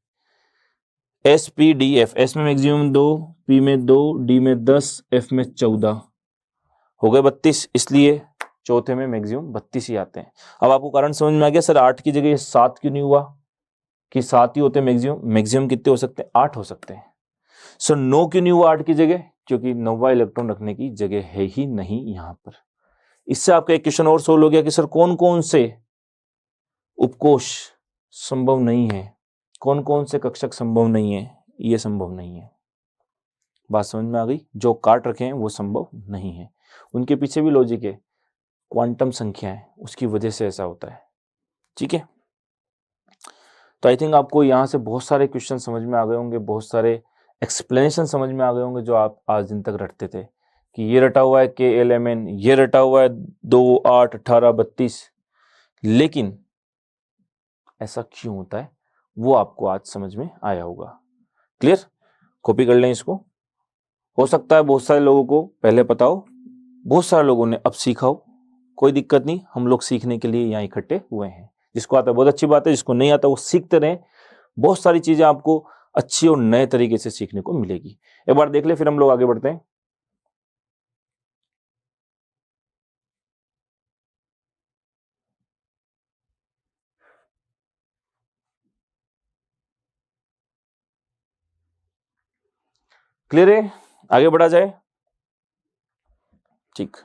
S P D F, S में मैक्सिमम 2, पी में 2, डी में 10, एफ में 14, हो गए 32, इसलिए चौथे में मैक्सिमम 32 ही आते हैं। अब आपको कारण समझ में आ गया सर 8 की जगह 7 क्यों नहीं हुआ, कि 7 ही होते हैं मैक्सिमम, मैक्सिमम कितने हो सकते हैं 8 हो सकते हैं। सर 9 क्यों नहीं हुआ 8 की जगह, क्योंकि 9वां इलेक्ट्रॉन रखने की जगह है ही नहीं यहां पर। इससे आपका एक क्वेश्चन और सोल्व हो गया कि सर कौन कौन से उपकोष संभव नहीं है, कौन कौन से कक्षक संभव नहीं है, ये संभव नहीं है। बात समझ में आ गई, जो काट रखे हैं वो संभव नहीं है, उनके पीछे भी लॉजिक है, क्वांटम संख्या है उसकी वजह से ऐसा होता है। ठीक है, तो आई थिंक आपको यहाँ से बहुत सारे क्वेश्चन समझ में आ गए होंगे, बहुत सारे एक्सप्लेनेशन समझ में आ गए होंगे जो आप आज दिन तक रटते थे कि ये रटा हुआ है KLMN, ये रटा हुआ है 2 8 18 32, लेकिन ऐसा क्यों होता है वो आपको आज समझ में आया होगा। क्लियर, कॉपी कर लें इसको। हो सकता है बहुत सारे लोगों को पहले पता हो, बहुत सारे लोगों ने अब सीखा हो, कोई दिक्कत नहीं, हम लोग सीखने के लिए यहाँ इकट्ठे हुए हैं। जिसको आता है बहुत अच्छी बात है, जिसको नहीं आता वो सीखते रहें, बहुत सारी चीजें आपको अच्छी और नए तरीके से सीखने को मिलेगी। एक बार देख ले फिर हम लोग आगे बढ़ते हैं। क्लियर है, आगे बढ़ा जाए। ठीक,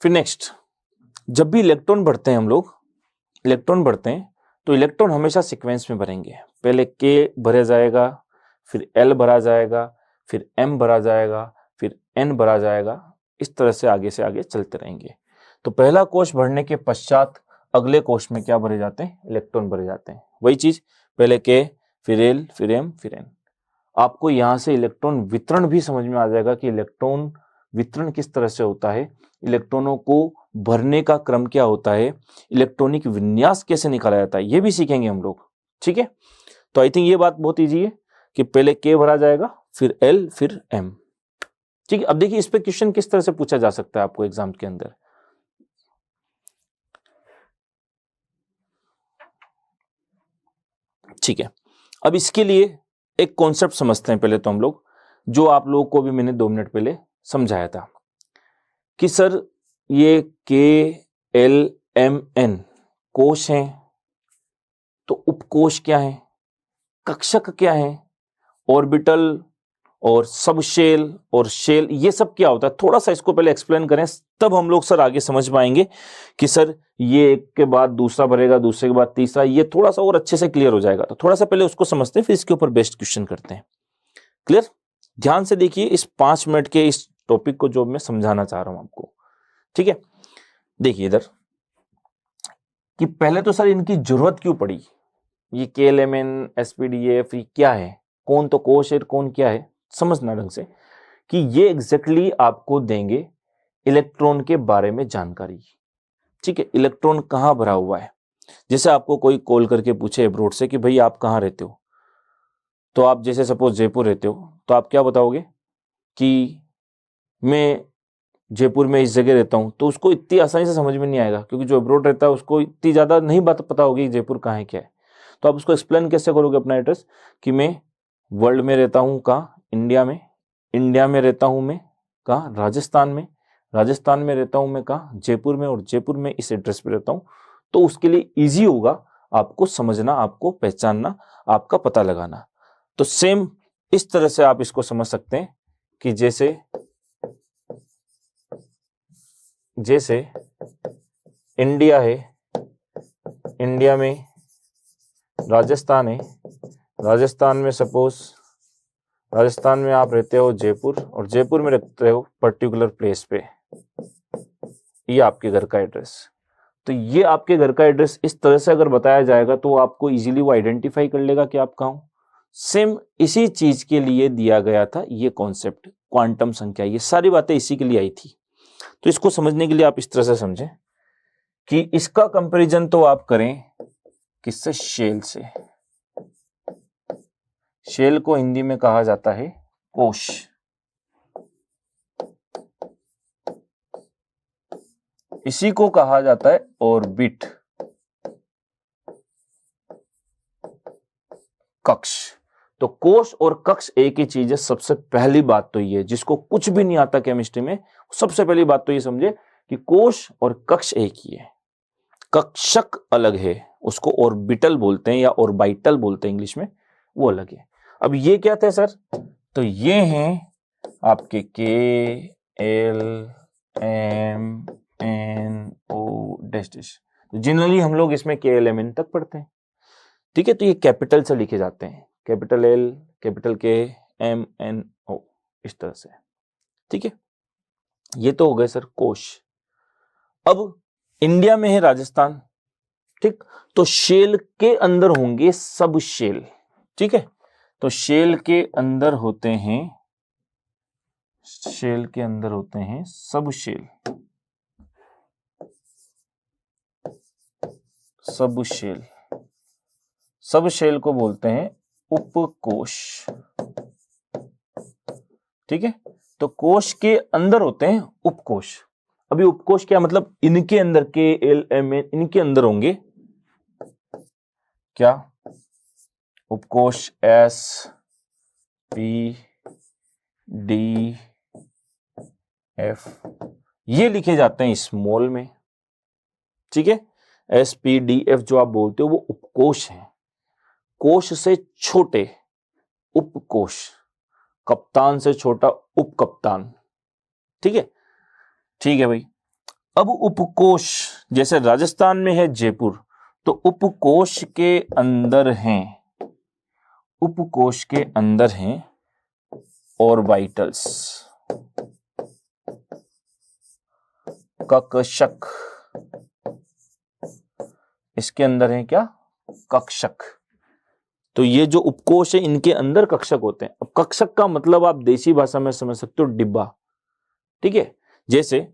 फिर नेक्स्ट, जब भी इलेक्ट्रॉन बढ़ते हैं हम लोग, इलेक्ट्रॉन बढ़ते हैं तो इलेक्ट्रॉन हमेशा सीक्वेंस में भरेंगे। पहले K भरा जाएगा, फिर L भरा जाएगा, फिर M भरा जाएगा, फिर N भरा जाएगा, इस तरह से आगे चलते रहेंगे। तो पहला कोश भरने के पश्चात अगले कोश में क्या भरे जाते हैं, इलेक्ट्रॉन भरे जाते हैं। वही चीज, पहले K, फिर L, फिर M, फिर N। आपको यहां से इलेक्ट्रॉन वितरण भी समझ में आ जाएगा कि इलेक्ट्रॉन वितरण किस तरह से होता है, इलेक्ट्रॉनों को भरने का क्रम क्या होता है, इलेक्ट्रॉनिक विन्यास कैसे निकाला जाता है, ये भी सीखेंगे हम लोग। ठीक है, तो आई थिंक ये बात बहुत इजी है कि पहले K भरा जाएगा, फिर L, फिर M। ठीक है, अब देखिए इस पे क्वेश्चन किस तरह से पूछा जा सकता है आपको एग्जाम के अंदर। ठीक है, अब इसके लिए एक कॉन्सेप्ट समझते हैं पहले तो हम लोग, जो आप लोगों को भी मैंने 2 मिनट पहले समझाया था कि सर ये KLMN कोश हैं, तो उपकोश क्या है, कक्षक क्या है, ऑर्बिटल और सब शेल और शेल, ये सब क्या होता है, थोड़ा सा इसको पहले एक्सप्लेन करें, तब हम लोग सर आगे समझ पाएंगे कि सर ये एक के बाद दूसरा भरेगा, दूसरे के बाद तीसरा, ये थोड़ा सा और अच्छे से क्लियर हो जाएगा। तो थोड़ा सा पहले उसको समझते हैं, फिर इसके ऊपर बेस्ट क्वेश्चन करते हैं। क्लियर, ध्यान से देखिए इस 5 मिनट के इस टॉपिक को जो मैं समझाना चाह रहा हूं आपको। ठीक है, देखिए इधर कि पहले तो सर इनकी जरूरत क्यों पड़ी, ये KLMN SPDF क्या है, कौन तो कोश है, कौन क्या है, समझना ढंग से कि ये एग्जैक्टली आपको देंगे इलेक्ट्रॉन के बारे में जानकारी। ठीक है, इलेक्ट्रॉन कहां भरा हुआ है, जैसे आपको कोई कॉल करके पूछे अब्रोड से कि भाई आप कहां रहते हो, तो आप जैसे सपोज जयपुर रहते हो, तो आप क्या बताओगे कि मैं जयपुर में इस जगह रहता हूं, तो उसको इतनी आसानी से समझ में नहीं आएगा, क्योंकि जो अब्रोड रहता है उसको इतनी ज्यादा नहीं बात पता होगी जयपुर कहाँ है क्या है। तो आप उसको एक्सप्लेन कैसे करोगे अपना एड्रेस, कि मैं वर्ल्ड में रहता हूँ, कहाँ, इंडिया में, इंडिया में रहता हूँ मैं कहाँ, राजस्थान में, राजस्थान में रहता हूँ मैं कहाँ, जयपुर में, और जयपुर में इस एड्रेस पे रहता हूँ। तो उसके लिए इजी होगा आपको समझना, आपको पहचानना, आपका पता लगाना। तो सेम इस तरह से आप इसको समझ सकते हैं कि जैसे इंडिया है, इंडिया में राजस्थान है, राजस्थान में सपोज राजस्थान में आप रहते हो जयपुर, और जयपुर में रहते हो पर्टिकुलर प्लेस पे, ये आपके घर का एड्रेस। तो ये आपके घर का एड्रेस इस तरह से अगर बताया जाएगा तो आपको इजीली वो आइडेंटिफाई कर लेगा कि आप कहाँ हो। सेम इसी चीज के लिए दिया गया था ये कॉन्सेप्ट, क्वांटम संख्या, ये सारी बातें इसी के लिए आई थी। तो इसको समझने के लिए आप इस तरह से समझें कि इसका कंपैरिजन तो आप करें किससे? शेल से। शेल को हिंदी में कहा जाता है कोश। इसी को कहा जाता है ऑर्बिट, कक्ष। तो कोश और कक्ष एक ही चीज है। सबसे पहली बात तो ये, जिसको कुछ भी नहीं आता केमिस्ट्री में, सबसे पहली बात तो ये समझे कि कोश और कक्ष एक ही है, कक्षक अलग है, उसको ऑर्बिटल बोलते हैं या ऑर्बिटल बोलते हैं इंग्लिश में, वो अलग है। अब ये क्या थे सर? तो ये हैं आपके K L M N O dash dash. Generally हम लोग इसमें के एल एम एन तक पढ़ते हैं, ठीक है। तो ये कैपिटल से लिखे जाते हैं, कैपिटल एल, कैपिटल के, एम एन ओ, इस तरह से, ठीक है। ये तो हो गए सर कोश। अब इंडिया में है राजस्थान, ठीक, तो शेल के अंदर होंगे सब शेल, ठीक है। तो शेल के अंदर होते हैं, शेल के अंदर होते हैं सब शेल, सब शेल, सब शेल को बोलते हैं उपकोश, ठीक है। तो कोश के अंदर होते हैं उपकोश। अभी उपकोश क्या मतलब? इनके अंदर के एल एम एन, इनके अंदर होंगे क्या? उपकोश एस पी डी एफ, ये लिखे जाते हैं स्मॉल में, ठीक है। एस पी डी एफ जो आप बोलते हो वो उपकोश है, कोश से छोटे उपकोश, कप्तान से छोटा उपकप्तान, ठीक है। ठीक है भाई। अब उपकोश जैसे राजस्थान में है जयपुर, तो उपकोश के अंदर हैं, उपकोश के अंदर हैं ऑर्बिटल्स, कक्षक, इसके अंदर है क्या? कक्षक। तो ये जो उपकोश है इनके अंदर कक्षक होते हैं। अब कक्षक का मतलब आप देसी भाषा में समझ सकते हो डिब्बा, ठीक है। जैसे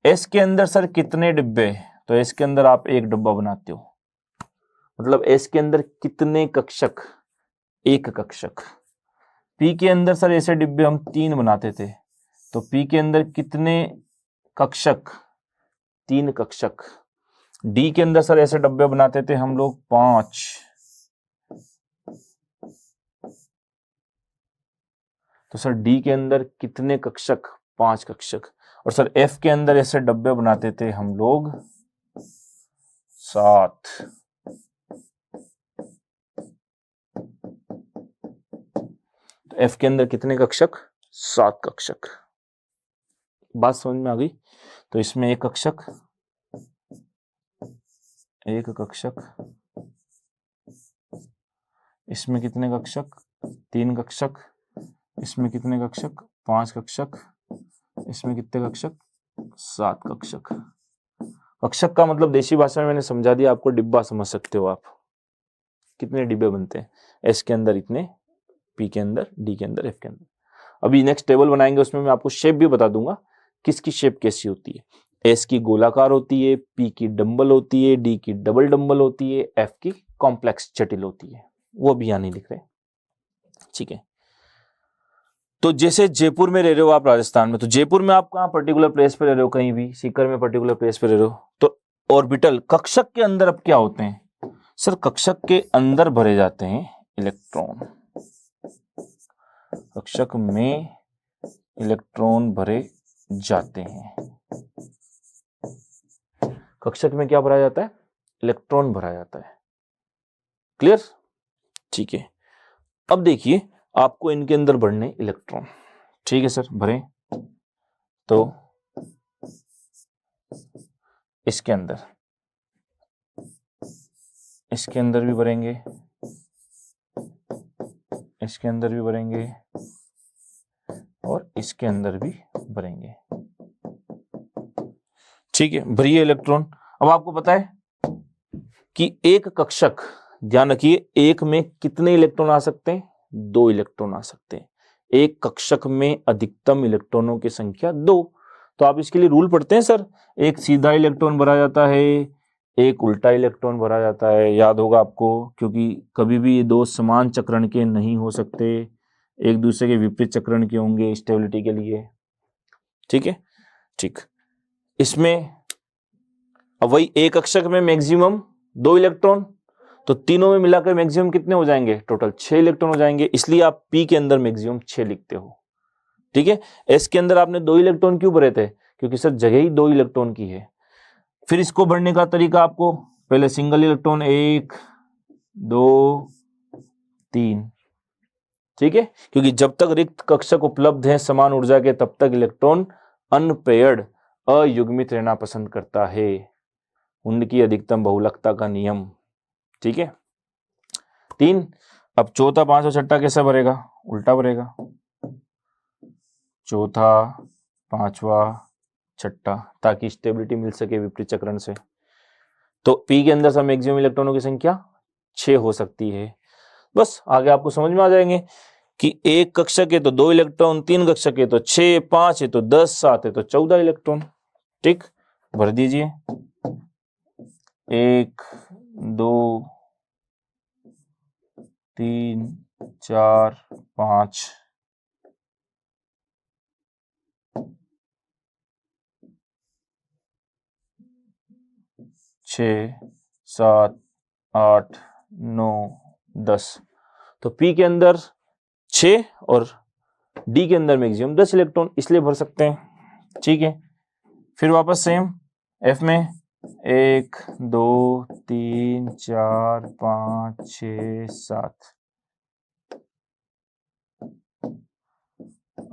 एस के अंदर सर कितने डिब्बे? तो एस के अंदर आप एक डिब्बा बनाते हो, मतलब एस के अंदर कितने कक्षक? एक कक्षक। पी के अंदर सर ऐसे डिब्बे हम 3 बनाते थे, तो पी के अंदर कितने कक्षक? 3 कक्षक। डी के अंदर सर ऐसे डब्बे बनाते थे हम लोग 5, तो सर डी के अंदर कितने कक्षक? 5 कक्षक। और सर एफ के अंदर ऐसे डब्बे बनाते थे हम लोग 7। तो एफ के अंदर कितने कक्षक? 7 कक्षक। बात समझ में आ गई? तो इसमें एक कक्षक, एक कक्षक, इसमें कितने कक्षक? 3 कक्षक, इसमें कितने कक्षक? 5 कक्षक, इसमें कितने कक्षक? 7 कक्षक। कक्षक का मतलब देसी भाषा में मैंने समझा दिया आपको, डिब्बा समझ सकते हो आप। कितने डिब्बे बनते हैं? एस के अंदर इतने, पी के अंदर, डी के अंदर, एफ के अंदर। अभी नेक्स्ट टेबल बनाएंगे, उसमें मैं आपको शेप भी बता दूंगा किसकी शेप कैसी होती है। एस की गोलाकार होती है, पी की डंबल होती है, डी की डबल डंबल होती है, एफ की कॉम्प्लेक्स जटिल होती है। वो भी यहां नहीं लिख रहे, ठीक है। तो जैसे जयपुर में रह रहे हो आप राजस्थान में, तो जयपुर में आप कहाँ पर्टिकुलर प्लेस पे रह रहे हो? कहीं भी, सीकर में पर्टिकुलर प्लेस पे रह रहे हो, तो ऑर्बिटल कक्षक के अंदर अब क्या होते हैं? सर कक्षक के अंदर भरे जाते हैं इलेक्ट्रॉन, कक्षक में इलेक्ट्रॉन भरे जाते हैं। कक्षक में क्या भरा जाता है? इलेक्ट्रॉन भरा जाता है। क्लियर? ठीक है। अब देखिए आपको इनके अंदर भरने इलेक्ट्रॉन, ठीक है सर, भरे। तो इसके अंदर, इसके अंदर भी भरेंगे, इसके अंदर भी भरेंगे, और इसके अंदर भी भरेंगे, ठीक है। भरिए इलेक्ट्रॉन। अब आपको पता है कि एक कक्षक, ध्यान रखिए, एक में कितने इलेक्ट्रॉन आ सकते हैं? 2 इलेक्ट्रॉन आ सकते हैं। एक कक्षक में अधिकतम इलेक्ट्रॉनों की संख्या 2। तो आप इसके लिए रूल पढ़ते हैं सर, एक सीधा इलेक्ट्रॉन भरा जाता है, एक उल्टा इलेक्ट्रॉन भरा जाता है, याद होगा आपको, क्योंकि कभी भी ये दो समान चक्रण के नहीं हो सकते, एक दूसरे के विपरीत चक्रण के होंगे स्टेबिलिटी के लिए। ठीक है, ठीक। इसमें अब वही एक कक्षक में मैक्सिमम 2 इलेक्ट्रॉन, तो तीनों में मिलाकर मैक्सिमम कितने हो जाएंगे, टोटल 6 इलेक्ट्रॉन हो जाएंगे, इसलिए आप पी के अंदर मैक्सिमम 6 लिखते हो। ठीक है, एस के अंदर आपने 2 इलेक्ट्रॉन क्यों भरे थे, क्योंकि सर जगह ही 2 इलेक्ट्रॉन की है। फिर इसको भरने का तरीका आपको, पहले सिंगल इलेक्ट्रॉन 1 2 3, ठीक है, क्योंकि जब तक रिक्त कक्षक उपलब्ध हैं समान ऊर्जा के तब तक इलेक्ट्रॉन अनपेयर्ड अयुग्मित रहना पसंद करता है, उनकी अधिकतम बहुलकता का नियम। ठीक है, 3। अब चौथा, पांचवा, छठा कैसा भरेगा, उल्टा भरेगा, चौथा, पांचवा, छठा, ताकि स्टेबिलिटी मिल सके विपरीत चक्रण से। तो पी के अंदर सब मैक्सिमम इलेक्ट्रॉनों की संख्या 6 हो सकती है। बस आगे आपको समझ में आ जाएंगे कि एक कक्षक है तो 2 इलेक्ट्रॉन, 3 कक्षक है तो 6, 5 है तो 10, 7 है तो 14 इलेक्ट्रॉन। ठीक, भर दीजिए, 1 2 3 4 5 6 7 8 9 10। तो पी के अंदर 6 और डी के अंदर मैक्सिमम 10 इलेक्ट्रॉन, इसलिए भर सकते हैं। ठीक है, फिर वापस सेम एफ में 1 2 3 4 5 6 7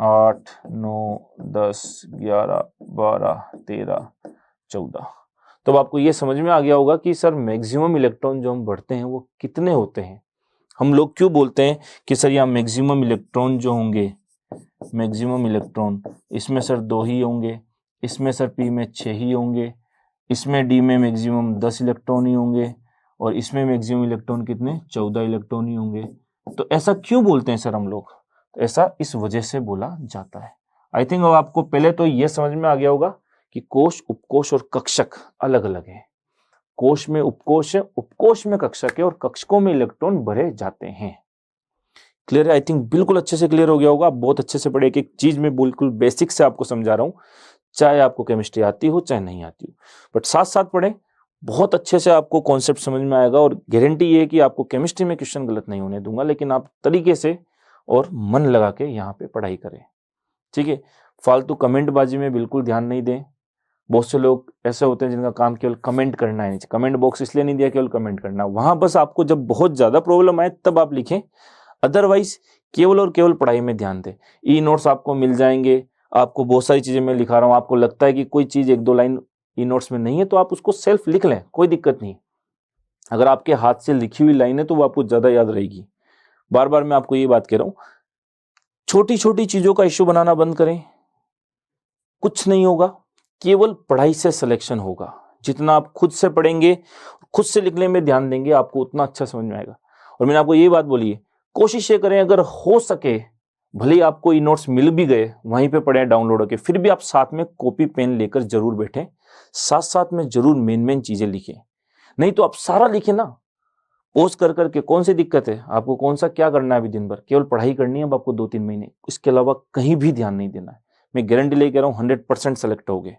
8 9 10 11 12 13 14। तो अब आपको ये समझ में आ गया होगा कि सर मैक्सिमम इलेक्ट्रॉन जो हम भरते हैं वो कितने होते हैं। हम लोग क्यों बोलते हैं कि सर यहाँ मैक्सिमम इलेक्ट्रॉन जो होंगे, मैक्सिमम इलेक्ट्रॉन इसमें सर 2 ही होंगे, इसमें सर पी में 6 ही होंगे, इसमें डी में मैक्सिमम 10 इलेक्ट्रॉन ही होंगे, और इसमें मैक्सिमम इलेक्ट्रॉन कितने, 14 इलेक्ट्रॉन ही होंगे। तो ऐसा क्यों बोलते हैं सर हम लोग, तो ऐसा इस वजह से बोला जाता है। आई थिंक अब आपको पहले तो ये समझ में आ गया होगा कि कोश, उपकोश और कक्षक अलग अलग है। कोश में उपकोश है, उपकोश में कक्षक है, और कक्षकों में इलेक्ट्रॉन भरे जाते हैं। क्लियर है, आई थिंक बिल्कुल अच्छे से क्लियर हो गया होगा। आप बहुत अच्छे से पढ़े, एक चीज में बिल्कुल बेसिक से आपको समझा रहा हूं, चाहे आपको केमिस्ट्री आती हो चाहे नहीं आती हो, बट साथ साथ पढ़े, बहुत अच्छे से आपको कॉन्सेप्ट समझ में आएगा। और गारंटी ये है कि आपको केमिस्ट्री में क्वेश्चन गलत नहीं होने दूंगा, लेकिन आप तरीके से और मन लगा के यहाँ पे पढ़ाई करें। ठीक है, फालतू कमेंट बाजी में बिल्कुल ध्यान नहीं दें। बहुत से लोग ऐसे होते हैं जिनका काम केवल कमेंट करना है, नीचे कमेंट बॉक्स इसलिए नहीं दिया केवल कमेंट करना, वहां बस आपको जब बहुत ज्यादा प्रॉब्लम आए तब आप लिखें, अदरवाइज केवल और केवल पढ़ाई में ध्यान दें। ई नोट्स आपको मिल जाएंगे, आपको बहुत सारी चीजें मैं लिखा रहा हूँ, आपको लगता है कि कोई चीज 1-2 लाइन ई नोट्स में नहीं है तो आप उसको सेल्फ लिख लें, कोई दिक्कत नहीं। अगर आपके हाथ से लिखी हुई लाइन है तो वो आपको ज्यादा याद रहेगी। बार बार मैं आपको ये बात कह रहा हूं, छोटी छोटी चीजों का इश्यू बनाना बंद करें, कुछ नहीं होगा, केवल पढ़ाई से सिलेक्शन होगा। जितना आप खुद से पढ़ेंगे, खुद से लिखने में ध्यान देंगे, आपको उतना अच्छा समझ में आएगा। और मैंने आपको ये बात बोली है, कोशिश ये करें अगर हो सके, भले ही आपको ये नोट्स मिल भी गए वहीं पे पढ़े डाउनलोड होके, फिर भी आप साथ में कॉपी पेन लेकर जरूर बैठें, साथ साथ में जरूर मेन चीजें लिखें। नहीं तो आप सारा लिखें ना पोस्ट कर करके, कौन सी दिक्कत है आपको, कौन सा क्या करना है अभी दिन भर, केवल पढ़ाई करनी है अब आपको 2-3 महीने, इसके अलावा कहीं भी ध्यान नहीं देना है। मैं गारंटी लेके कह रहा हूँ 100% सेलेक्ट हो गए,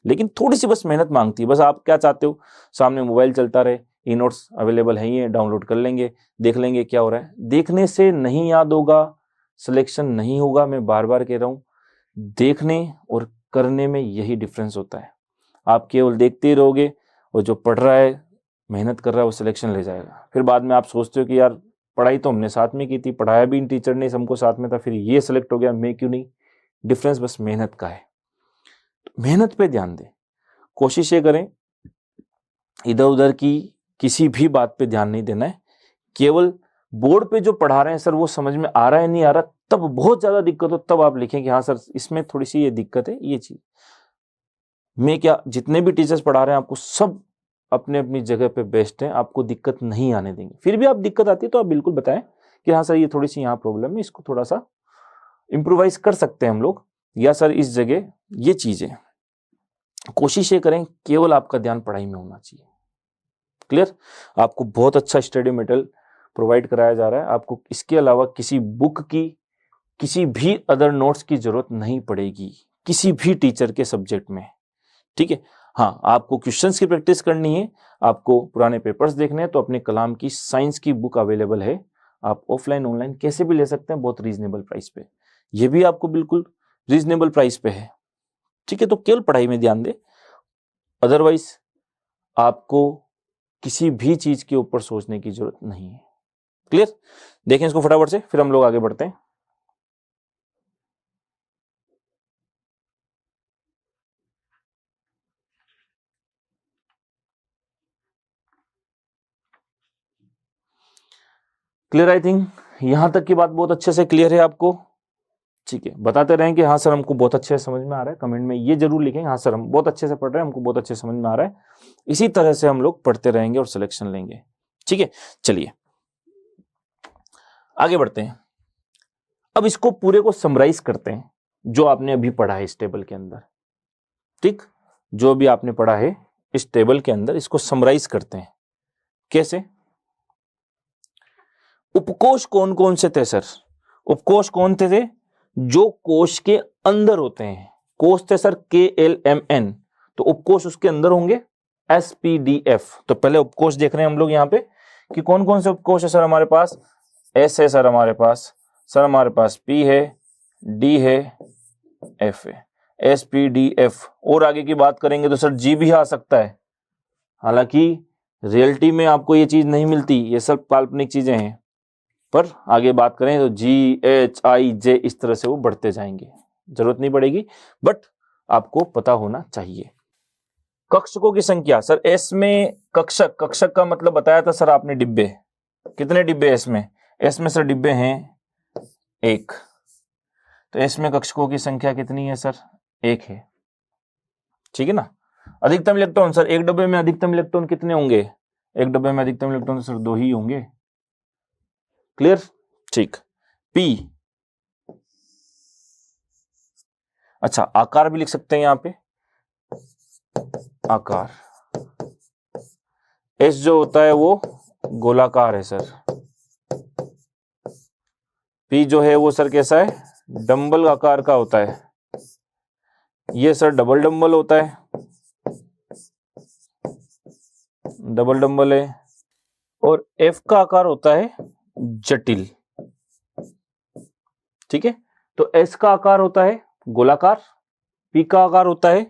लेकिन थोड़ी सी बस मेहनत मांगती है। बस आप क्या चाहते हो, सामने मोबाइल चलता रहे, ई नोट्स अवेलेबल है ही है, डाउनलोड कर लेंगे, देख लेंगे क्या हो रहा है। देखने से नहीं याद होगा, सिलेक्शन नहीं होगा। मैं बार बार कह रहा हूँ, देखने और करने में यही डिफरेंस होता है। आप केवल देखते ही रहोगे और जो पढ़ रहा है, मेहनत कर रहा है, वो सिलेक्शन ले जाएगा। फिर बाद में आप सोचते हो कि यार पढ़ाई तो हमने साथ में की थी, पढ़ाया भी इन टीचर ने, हमको साथ में था, फिर ये सिलेक्ट हो गया, मैं क्यों नहीं। डिफरेंस बस मेहनत का है, मेहनत पे ध्यान दें। कोशिश ये करें इधर उधर की किसी भी बात पे ध्यान नहीं देना है, केवल बोर्ड पे जो पढ़ा रहे हैं सर वो समझ में आ रहा है नहीं आ रहा, तब बहुत ज्यादा दिक्कत हो तब आप लिखें कि हाँ सर इसमें थोड़ी सी ये दिक्कत है, ये चीज। मैं क्या, जितने भी टीचर्स पढ़ा रहे हैं आपको सब अपने अपनी जगह पे बेस्ट हैं, आपको दिक्कत नहीं आने देंगे। फिर भी आप दिक्कत आती है तो आप बिल्कुल बताएं कि हाँ सर ये थोड़ी सी यहाँ प्रॉब्लम है, इसको थोड़ा सा इम्प्रोवाइज कर सकते हैं हम लोग, या सर इस जगह ये चीज है। कोशिश ये करें केवल आपका ध्यान पढ़ाई में होना चाहिए। क्लियर? आपको बहुत अच्छा स्टडी मटेरियल प्रोवाइड कराया जा रहा है, आपको इसके अलावा किसी बुक की, किसी भी अदर नोट्स की जरूरत नहीं पड़ेगी किसी भी टीचर के सब्जेक्ट में, ठीक है? हाँ, आपको क्वेश्चंस की प्रैक्टिस करनी है, आपको पुराने पेपर्स देखने हैं, तो अपने कलाम की साइंस की बुक अवेलेबल है, आप ऑफलाइन ऑनलाइन कैसे भी ले सकते हैं, बहुत रीजनेबल प्राइस पे। ये भी आपको बिल्कुल रीजनेबल प्राइस पे है, ठीक है? तो केवल पढ़ाई में ध्यान दे, अदरवाइज आपको किसी भी चीज के ऊपर सोचने की जरूरत नहीं है। क्लियर? देखें इसको फटाफट से, फिर हम लोग आगे बढ़ते हैं। क्लियर? आई थिंक यहां तक की बात बहुत अच्छे से क्लियर है आपको, ठीक है? बताते रहें कि हाँ सर हमको बहुत अच्छे से समझ में आ रहा है, कमेंट में ये जरूर लिखें हाँ सर हम बहुत अच्छे से पढ़ रहे हैं, हमको बहुत अच्छे से समझ में आ रहा है। इसी तरह से हम लोग पढ़ते रहेंगे और सिलेक्शन लेंगे, ठीक है? चलिए आगे बढ़ते हैं। अब इसको पूरे को समराइज करते हैं, जो आपने अभी पढ़ा है इस टेबल के अंदर, ठीक? जो भी आपने पढ़ा है इस टेबल के अंदर, इसको समराइज करते हैं। कैसे? उपकोष कौन कौन से थे सर? उपकोष कौन थे? जो कोश के अंदर होते हैं। कोश थे सर KLMN, तो उपकोष उसके अंदर होंगे SPDF। तो पहले उपकोष देख रहे हैं हम लोग यहाँ पे कि कौन कौन से उपकोष है सर हमारे पास। S है सर हमारे पास, सर हमारे पास P है, D है, F है, SPDF। और आगे की बात करेंगे तो सर G भी आ सकता है, हालांकि रियलिटी में आपको ये चीज नहीं मिलती, ये सब काल्पनिक चीजें हैं, पर आगे बात करें तो GHIJ इस तरह से वो बढ़ते जाएंगे, जरूरत नहीं पड़ेगी, बट आपको पता होना चाहिए। कक्षकों की संख्या सर एस में कक्षक, कक्षक का मतलब बताया था सर आपने डिब्बे, कितने डिब्बे एस में? एस में सर डिब्बे हैं 1, तो एस में कक्षकों की संख्या कितनी है सर? 1 है, ठीक है ना? अधिकतम इलेक्ट्रॉन सर एक डब्बे में अधिकतम इलेक्ट्रॉन कितने होंगे? एक डब्बे में अधिकतम इलेक्ट्रॉन सर 2 ही होंगे। क्लियर? ठीक। P, अच्छा आकार भी लिख सकते हैं यहां पे, आकार। S जो होता है वो गोलाकार है सर, P जो है वो सर कैसा है? डंबल आकार का होता है, ये सर डबल डंबल होता है, डबल डंबल है। और F का आकार होता है जटिल, ठीक है? तो S का आकार होता है गोलाकार, P का आकार होता है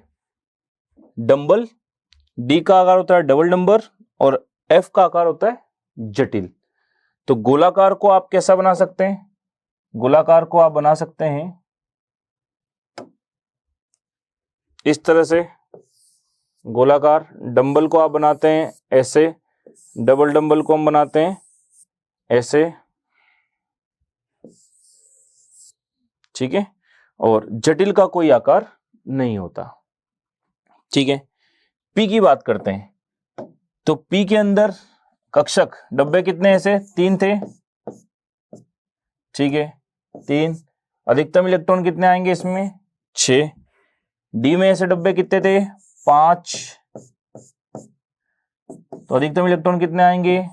डंबल, D का आकार होता है डबल डंबर, और F का आकार होता है जटिल। तो गोलाकार को आप कैसा बना सकते हैं? गोलाकार को आप बना सकते हैं इस तरह से, गोलाकार। डंबल को आप बनाते हैं ऐसे, डबल डंबल को हम बनाते हैं ऐसे, ठीक है? और जटिल का कोई आकार नहीं होता, ठीक है? P की बात करते हैं, तो P के अंदर कक्षक डब्बे कितने ऐसे? 3 थे, ठीक है? 3। अधिकतम इलेक्ट्रॉन कितने आएंगे इसमें? 6। डी में ऐसे डब्बे कितने थे? 5। तो अधिकतम इलेक्ट्रॉन कितने आएंगे?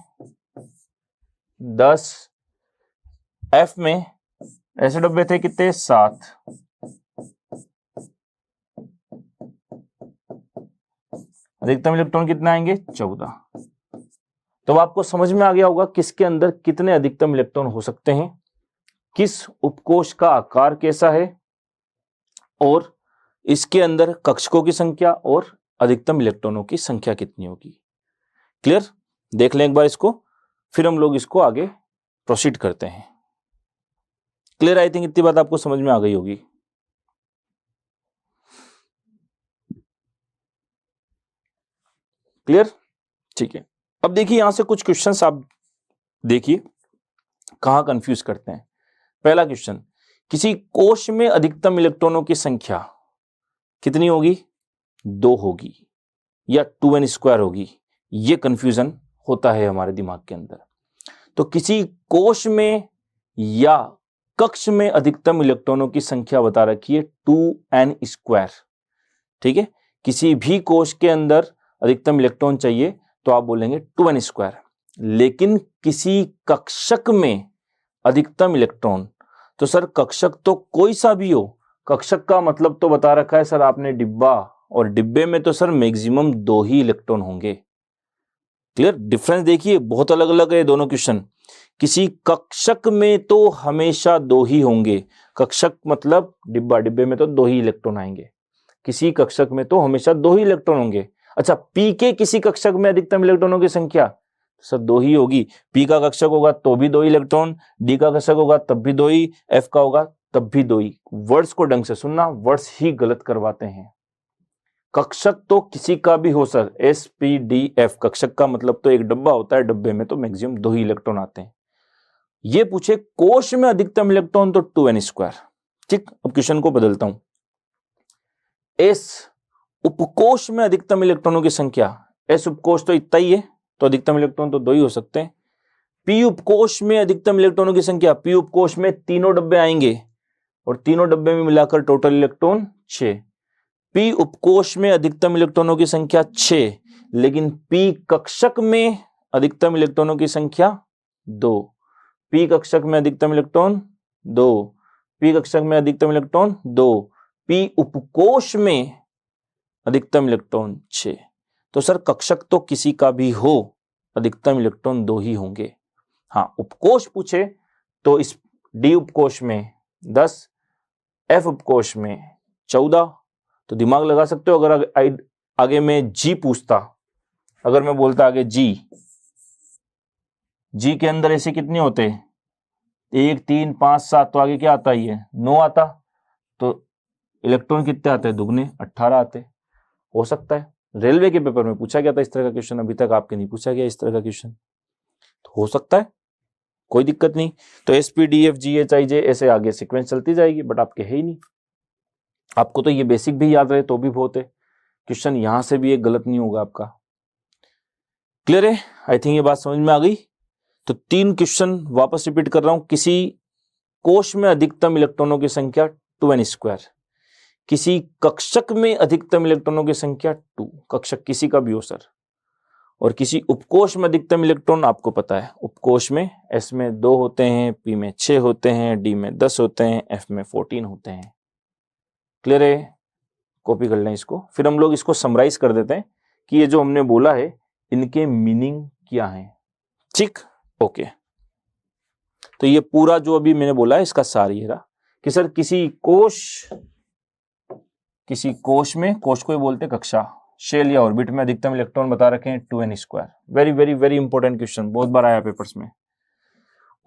10। एफ में ऐसे डब्बे थे कितने? 7। अधिकतम इलेक्ट्रॉन कितने आएंगे? 14। तो आपको समझ में आ गया होगा किसके अंदर कितने अधिकतम इलेक्ट्रॉन हो सकते हैं, किस उपकोष का आकार कैसा है, और इसके अंदर कक्षकों की संख्या और अधिकतम इलेक्ट्रॉनों की संख्या कितनी होगी। क्लियर? देख लें एक बार इसको, फिर हम लोग इसको आगे प्रोसीड करते हैं। क्लियर? आई थिंक इतनी बात आपको समझ में आ गई होगी। क्लियर? ठीक है। अब देखिए यहां से कुछ क्वेश्चंस आप देखिए कहां कंफ्यूज करते हैं। पहला क्वेश्चन, किसी कोश में अधिकतम इलेक्ट्रॉनों की संख्या कितनी होगी? 2 होगी या 2n² होगी, ये कंफ्यूजन होता है हमारे दिमाग के अंदर। तो किसी कोश में या कक्ष में अधिकतम इलेक्ट्रॉनों की संख्या बता रखी है 2n², ठीक है? किसी भी कोश के अंदर अधिकतम इलेक्ट्रॉन चाहिए तो आप बोलेंगे 2n²। लेकिन किसी कक्षक में अधिकतम इलेक्ट्रॉन, तो सर कक्षक तो कोई सा भी हो, कक्षक का मतलब तो बता रखा है सर आपने डिब्बा, और डिब्बे में तो सर मैक्सिमम 2 ही इलेक्ट्रॉन होंगे। क्लियर? डिफरेंस देखिए बहुत अलग अलग है दोनों क्वेश्चन। किसी कक्षक में तो हमेशा 2 ही होंगे, कक्षक मतलब डिब्बा, डिब्बे में तो 2 ही इलेक्ट्रॉन आएंगे। किसी कक्षक में तो हमेशा 2 ही इलेक्ट्रॉन होंगे। अच्छा, पी के किसी कक्षक में अधिकतम इलेक्ट्रॉनों की संख्या सर 2 ही होगी। पी का कक्षक होगा तो भी 2 ही इलेक्ट्रॉन, डी का कक्षक होगा तब भी 2 ही, एफ का होगा तब भी 2 ही। वर्ड्स को ढंग से सुनना, वर्ड्स ही गलत करवाते हैं। कक्षक तो किसी का भी हो sir, S P D F, कक्षक का मतलब तो एक डब्बा होता है, डब्बे में तो मैक्सिमम 2 ही इलेक्ट्रॉन आते हैं। ये पूछे कोश में अधिकतम इलेक्ट्रॉन तो 2n²। ठीक, अब क्वेश्चन को बदलता हूं। एस उपकोश में अधिकतम इलेक्ट्रॉनों की संख्या, एस उपकोश तो इतना ही है, तो अधिकतम इलेक्ट्रॉन तो 2 ही हो सकते हैं। पी उपकोश में अधिकतम इलेक्ट्रॉनों की संख्या, पी उपकोश में तीनों डब्बे आएंगे और तीनों डब्बे में मिलाकर टोटल इलेक्ट्रॉन 6। पी उपकोश में अधिकतम इलेक्ट्रॉनों की संख्या 6, लेकिन पी कक्षक में अधिकतम इलेक्ट्रॉनों की संख्या 2। पी कक्षक में अधिकतम इलेक्ट्रॉन 2, पी कक्षक में अधिकतम इलेक्ट्रॉन 2, पी उपकोश में अधिकतम इलेक्ट्रॉन 6। तो सर कक्षक तो किसी का भी हो, अधिकतम इलेक्ट्रॉन 2 ही होंगे। हाँ, उपकोश पूछे तो इस डी उपकोश में 10, एफ उपकोश में 14। तो दिमाग लगा सकते हो, अगर आगे में जी पूछता, अगर मैं बोलता आगे जी के अंदर ऐसे कितने होते, 1 3 5 7, तो आगे क्या आता ही है 9 आता, तो इलेक्ट्रॉन कितने आते हैं, दुगने 18 आते। हो सकता है, रेलवे के पेपर में पूछा गया था इस तरह का क्वेश्चन, अभी तक आपके नहीं पूछा गया इस तरह का क्वेश्चन, तो हो सकता है, कोई दिक्कत नहीं। तो S P D F G H I J ऐसे आगे सीक्वेंस चलती जाएगी, बट आपके है ही नहीं। आपको तो ये बेसिक भी याद रहे तो भी बहुत है, क्वेश्चन यहां से भी एक गलत नहीं होगा आपका। क्लियर है? आई थिंक ये बात समझ में आ गई। तो 3 क्वेश्चन वापस रिपीट कर रहा हूं। किसी कोश में अधिकतम इलेक्ट्रॉनों की संख्या 2n², किसी कक्षक में अधिकतम इलेक्ट्रॉनों की संख्या 2, कक्षक किसी का भी हो सर, और किसी उपकोश में अधिकतम इलेक्ट्रॉन आपको पता है, उपकोश में एस में 2 होते हैं, पी में 6 होते हैं, डी में 10 होते हैं, एफ में 14 होते हैं। क्लियर है? कॉपी कर लें इसको, फिर हम लोग इसको समराइज कर देते हैं कि ये जो हमने बोला है इनके मीनिंग क्या है। ठीक, ओके। तो ये पूरा जो अभी मैंने बोला है इसका सार ये रहा कि सर किसी कोश में, कोश को ही बोलते कक्षा, शेल या ऑर्बिट में अधिकतम इलेक्ट्रॉन बता रखे हैं 2n²। Very very very important question, बहुत बार आया पेपर्स में।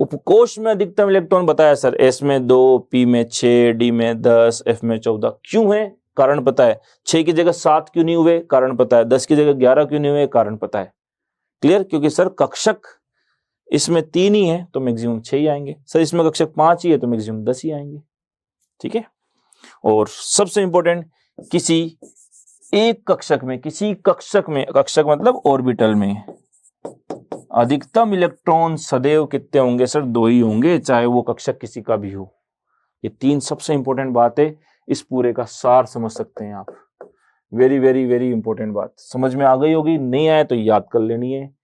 उपकोश में अधिकतम इलेक्ट्रॉन बताया सर, एस में 2, पी में 6, डी में 10, एफ में 14। क्यों है? कारण पता है। 6 की जगह 7 क्यों नहीं हुए? कारण पता है। 10 की जगह 11 क्यों नहीं हुए? कारण पता है। क्लियर? क्योंकि सर कक्षक इसमें 3 ही है तो मैक्सिमम 6 ही आएंगे, सर इसमें कक्षक 5 ही है तो मैक्सिमम 10 ही आएंगे। ठीक है? और सबसे इंपॉर्टेंट, किसी एक कक्षक में, कक्षक मतलब ऑर्बिटल में अधिकतम इलेक्ट्रॉन सदैव कितने होंगे सर? 2 ही होंगे, चाहे वो कक्षक किसी का भी हो। ये 3 सबसे इंपॉर्टेंट बात है, इस पूरे का सार समझ सकते हैं आप। वेरी वेरी वेरी इंपॉर्टेंट बात समझ में आ गई होगी, नहीं आए तो याद कर लेनी है,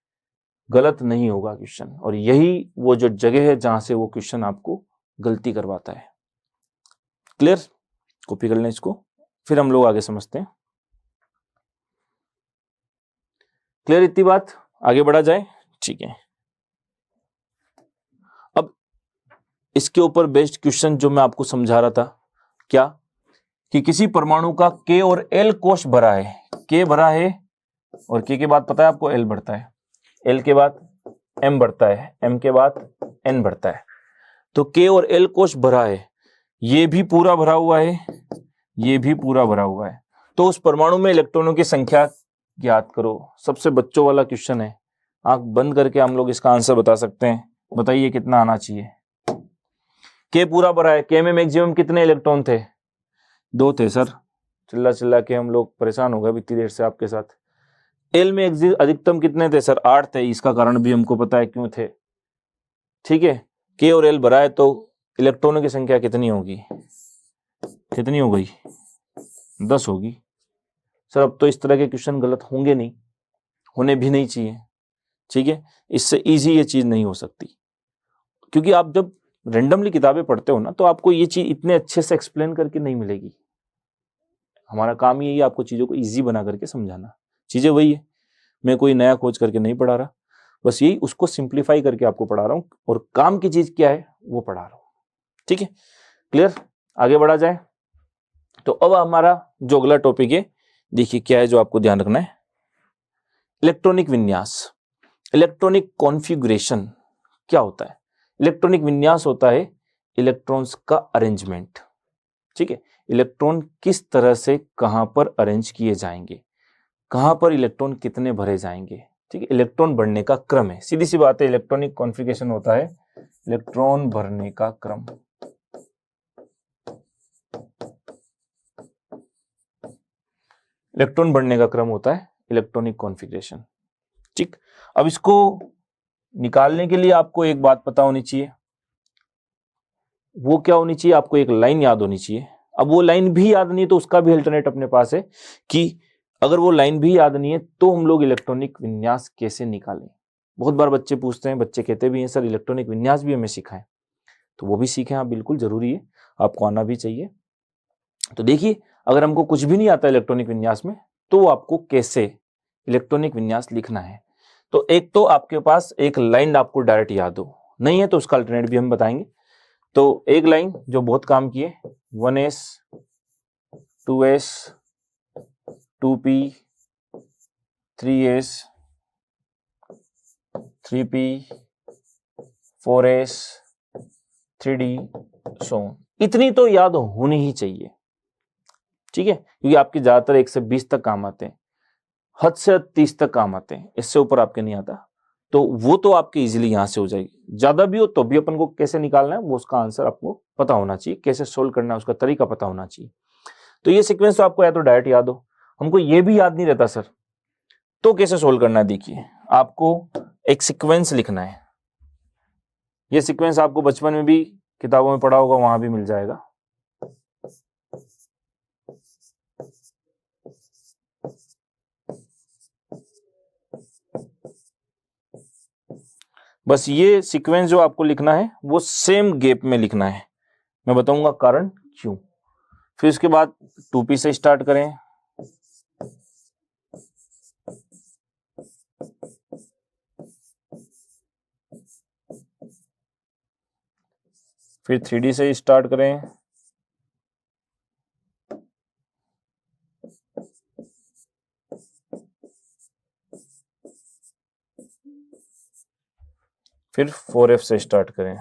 गलत नहीं होगा क्वेश्चन। और यही वो जो जगह है जहां से वो क्वेश्चन आपको गलती करवाता है। क्लियर? कॉपी कर लें इसको, फिर हम लोग आगे समझते हैं। क्लियर इतनी बात? आगे बढ़ा जाए? ठीक है। अब इसके ऊपर बेस्ड क्वेश्चन जो मैं आपको समझा रहा था, क्या कि किसी परमाणु का K और L कोश भरा है, K भरा है और K के बाद पता है आपको L बढ़ता है, L के बाद M बढ़ता है, M के बाद N बढ़ता है। तो K और L कोश भरा है, ये भी पूरा भरा हुआ है, ये भी पूरा भरा हुआ है। तो उस परमाणु में इलेक्ट्रॉनों की संख्या ज्ञात करो। सबसे बच्चों वाला क्वेश्चन है, आंख बंद करके हम लोग इसका आंसर बता सकते हैं। बताइए कितना आना चाहिए। K पूरा भरा है, K में मैक्सिमम कितने इलेक्ट्रॉन थे? 2 थे सर। चिल्ला के हम लोग परेशान हो गए इतनी देर से आपके साथ। L में अधिकतम कितने थे सर? 8 थे। इसका कारण भी हमको पता है क्यों थे। ठीक है, K और L भरा है तो इलेक्ट्रॉनों की संख्या कितनी होगी? कितनी हो गई? 10 होगी। सर अब तो इस तरह के क्वेश्चन गलत होंगे नहीं, होने भी नहीं चाहिए, ठीक है। इससे इजी ये चीज नहीं हो सकती, क्योंकि आप जब रेंडमली किताबें पढ़ते हो ना तो आपको ये चीज इतने अच्छे से एक्सप्लेन करके नहीं मिलेगी। हमारा काम यही है आपको चीजों को इजी बना करके समझाना। चीजें वही है, मैं कोई नया खोज करके नहीं पढ़ा रहा, बस यही उसको सिंप्लीफाई करके आपको पढ़ा रहा हूं, और काम की चीज क्या है वो पढ़ा रहा हूं, ठीक है। क्लियर, आगे बढ़ा जाए। तो अब हमारा जो अगला टॉपिक है, देखिए क्या है जो आपको ध्यान रखना है। इलेक्ट्रॉनिक विन्यास, इलेक्ट्रॉनिक कॉन्फ़िगरेशन क्या होता है। इलेक्ट्रॉनिक विन्यास होता है इलेक्ट्रॉन्स का अरेंजमेंट, ठीक है। इलेक्ट्रॉन किस तरह से कहां पर अरेंज किए जाएंगे, कहां पर इलेक्ट्रॉन कितने भरे जाएंगे, ठीक है। इलेक्ट्रॉन बढ़ने का क्रम है, सीधी सी बात है। इलेक्ट्रॉनिक कॉन्फ़िगरेशन होता है इलेक्ट्रॉन भरने का क्रम। इलेक्ट्रॉन बढ़ने का क्रम होता है इलेक्ट्रॉनिक कॉन्फ़िगरेशन, ठीक। अब इसको निकालने के लिए आपको एक बात पता होनी चाहिए, वो क्या होनी चाहिए, आपको एक लाइन याद होनी चाहिए। अब वो लाइन भी याद नहीं है तो उसका भी अल्टरनेट अपने पास है कि अगर वो लाइन भी याद नहीं है तो हम लोग इलेक्ट्रॉनिक विन्यास कैसे निकालें। बहुत बार बच्चे पूछते हैं, बच्चे कहते भी हैं सर इलेक्ट्रॉनिक विन्यास भी हमें सिखाएं, तो वो भी सीखें आप, बिल्कुल जरूरी है, आपको आना भी चाहिए। तो देखिए अगर हमको कुछ भी नहीं आता इलेक्ट्रॉनिक विन्यास में तो आपको कैसे इलेक्ट्रॉनिक विन्यास लिखना है। तो एक तो आपके पास एक लाइन आपको डायरेक्ट याद हो, नहीं है तो उसका अल्टरनेट भी हम बताएंगे। तो एक लाइन जो बहुत काम की है, 1s 2s 2p 3s 3p 4s 3d सो इतनी तो याद होनी ही चाहिए, ठीक है, क्योंकि आपके ज्यादातर 1 से 20 तक काम आते हैं, हद से हद 30 तक काम आते हैं, इससे ऊपर आपके नहीं आता। तो वो तो आपके इजीली यहां से हो जाएगी। ज्यादा भी हो तो भी अपन को कैसे निकालना है वो उसका आंसर आपको पता होना चाहिए, कैसे सोल्व करना है उसका तरीका पता होना चाहिए। तो ये सीक्वेंस तो आपको या तो डायरेक्ट याद हो, हमको ये भी याद नहीं रहता सर, तो कैसे सोल्व करना है। देखिए आपको एक सीक्वेंस लिखना है, ये सीक्वेंस आपको बचपन में भी किताबों में पढ़ा होगा, वहां भी मिल जाएगा। बस ये सीक्वेंस जो आपको लिखना है वो सेम गैप में लिखना है, मैं बताऊंगा कारण क्यों। फिर उसके बाद 2p से स्टार्ट करें, फिर 3d से स्टार्ट करें, फिर 4f से स्टार्ट करें।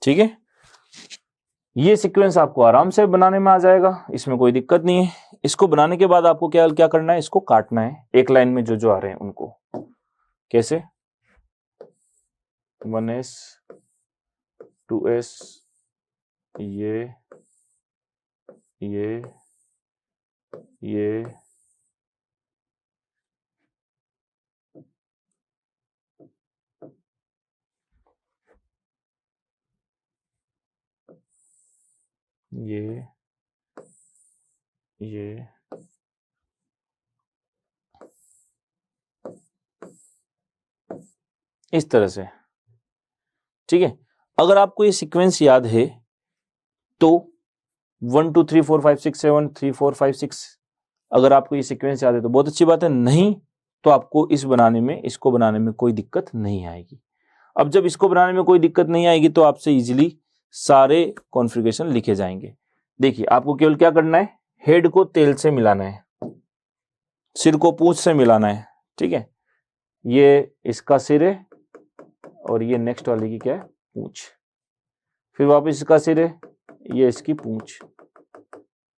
ठीक है, ये सीक्वेंस आपको आराम से बनाने में आ जाएगा, इसमें कोई दिक्कत नहीं है। इसको बनाने के बाद आपको क्या क्या करना है, इसको काटना है एक लाइन में जो जो आ रहे हैं उनको। कैसे, 1s 2s ये ये ये इस तरह से, ठीक है। अगर आपको ये सीक्वेंस याद है तो 1 2 3 4 5 6 7 3 4 5 6, अगर आपको ये सीक्वेंस याद है तो बहुत अच्छी बात है, नहीं तो आपको इसको बनाने में कोई दिक्कत नहीं आएगी। अब जब इसको बनाने में कोई दिक्कत नहीं आएगी तो आपसे इजीली सारे कॉन्फ़िगरेशन लिखे जाएंगे। देखिए आपको केवल क्या करना है, हेड को तेल से मिलाना है, सिर को पूंछ से मिलाना है, ठीक है। ये इसका सिर है और ये नेक्स्ट वाले की क्या है, पूंछ। फिर वापस इसका सिर है, ये इसकी पूंछ,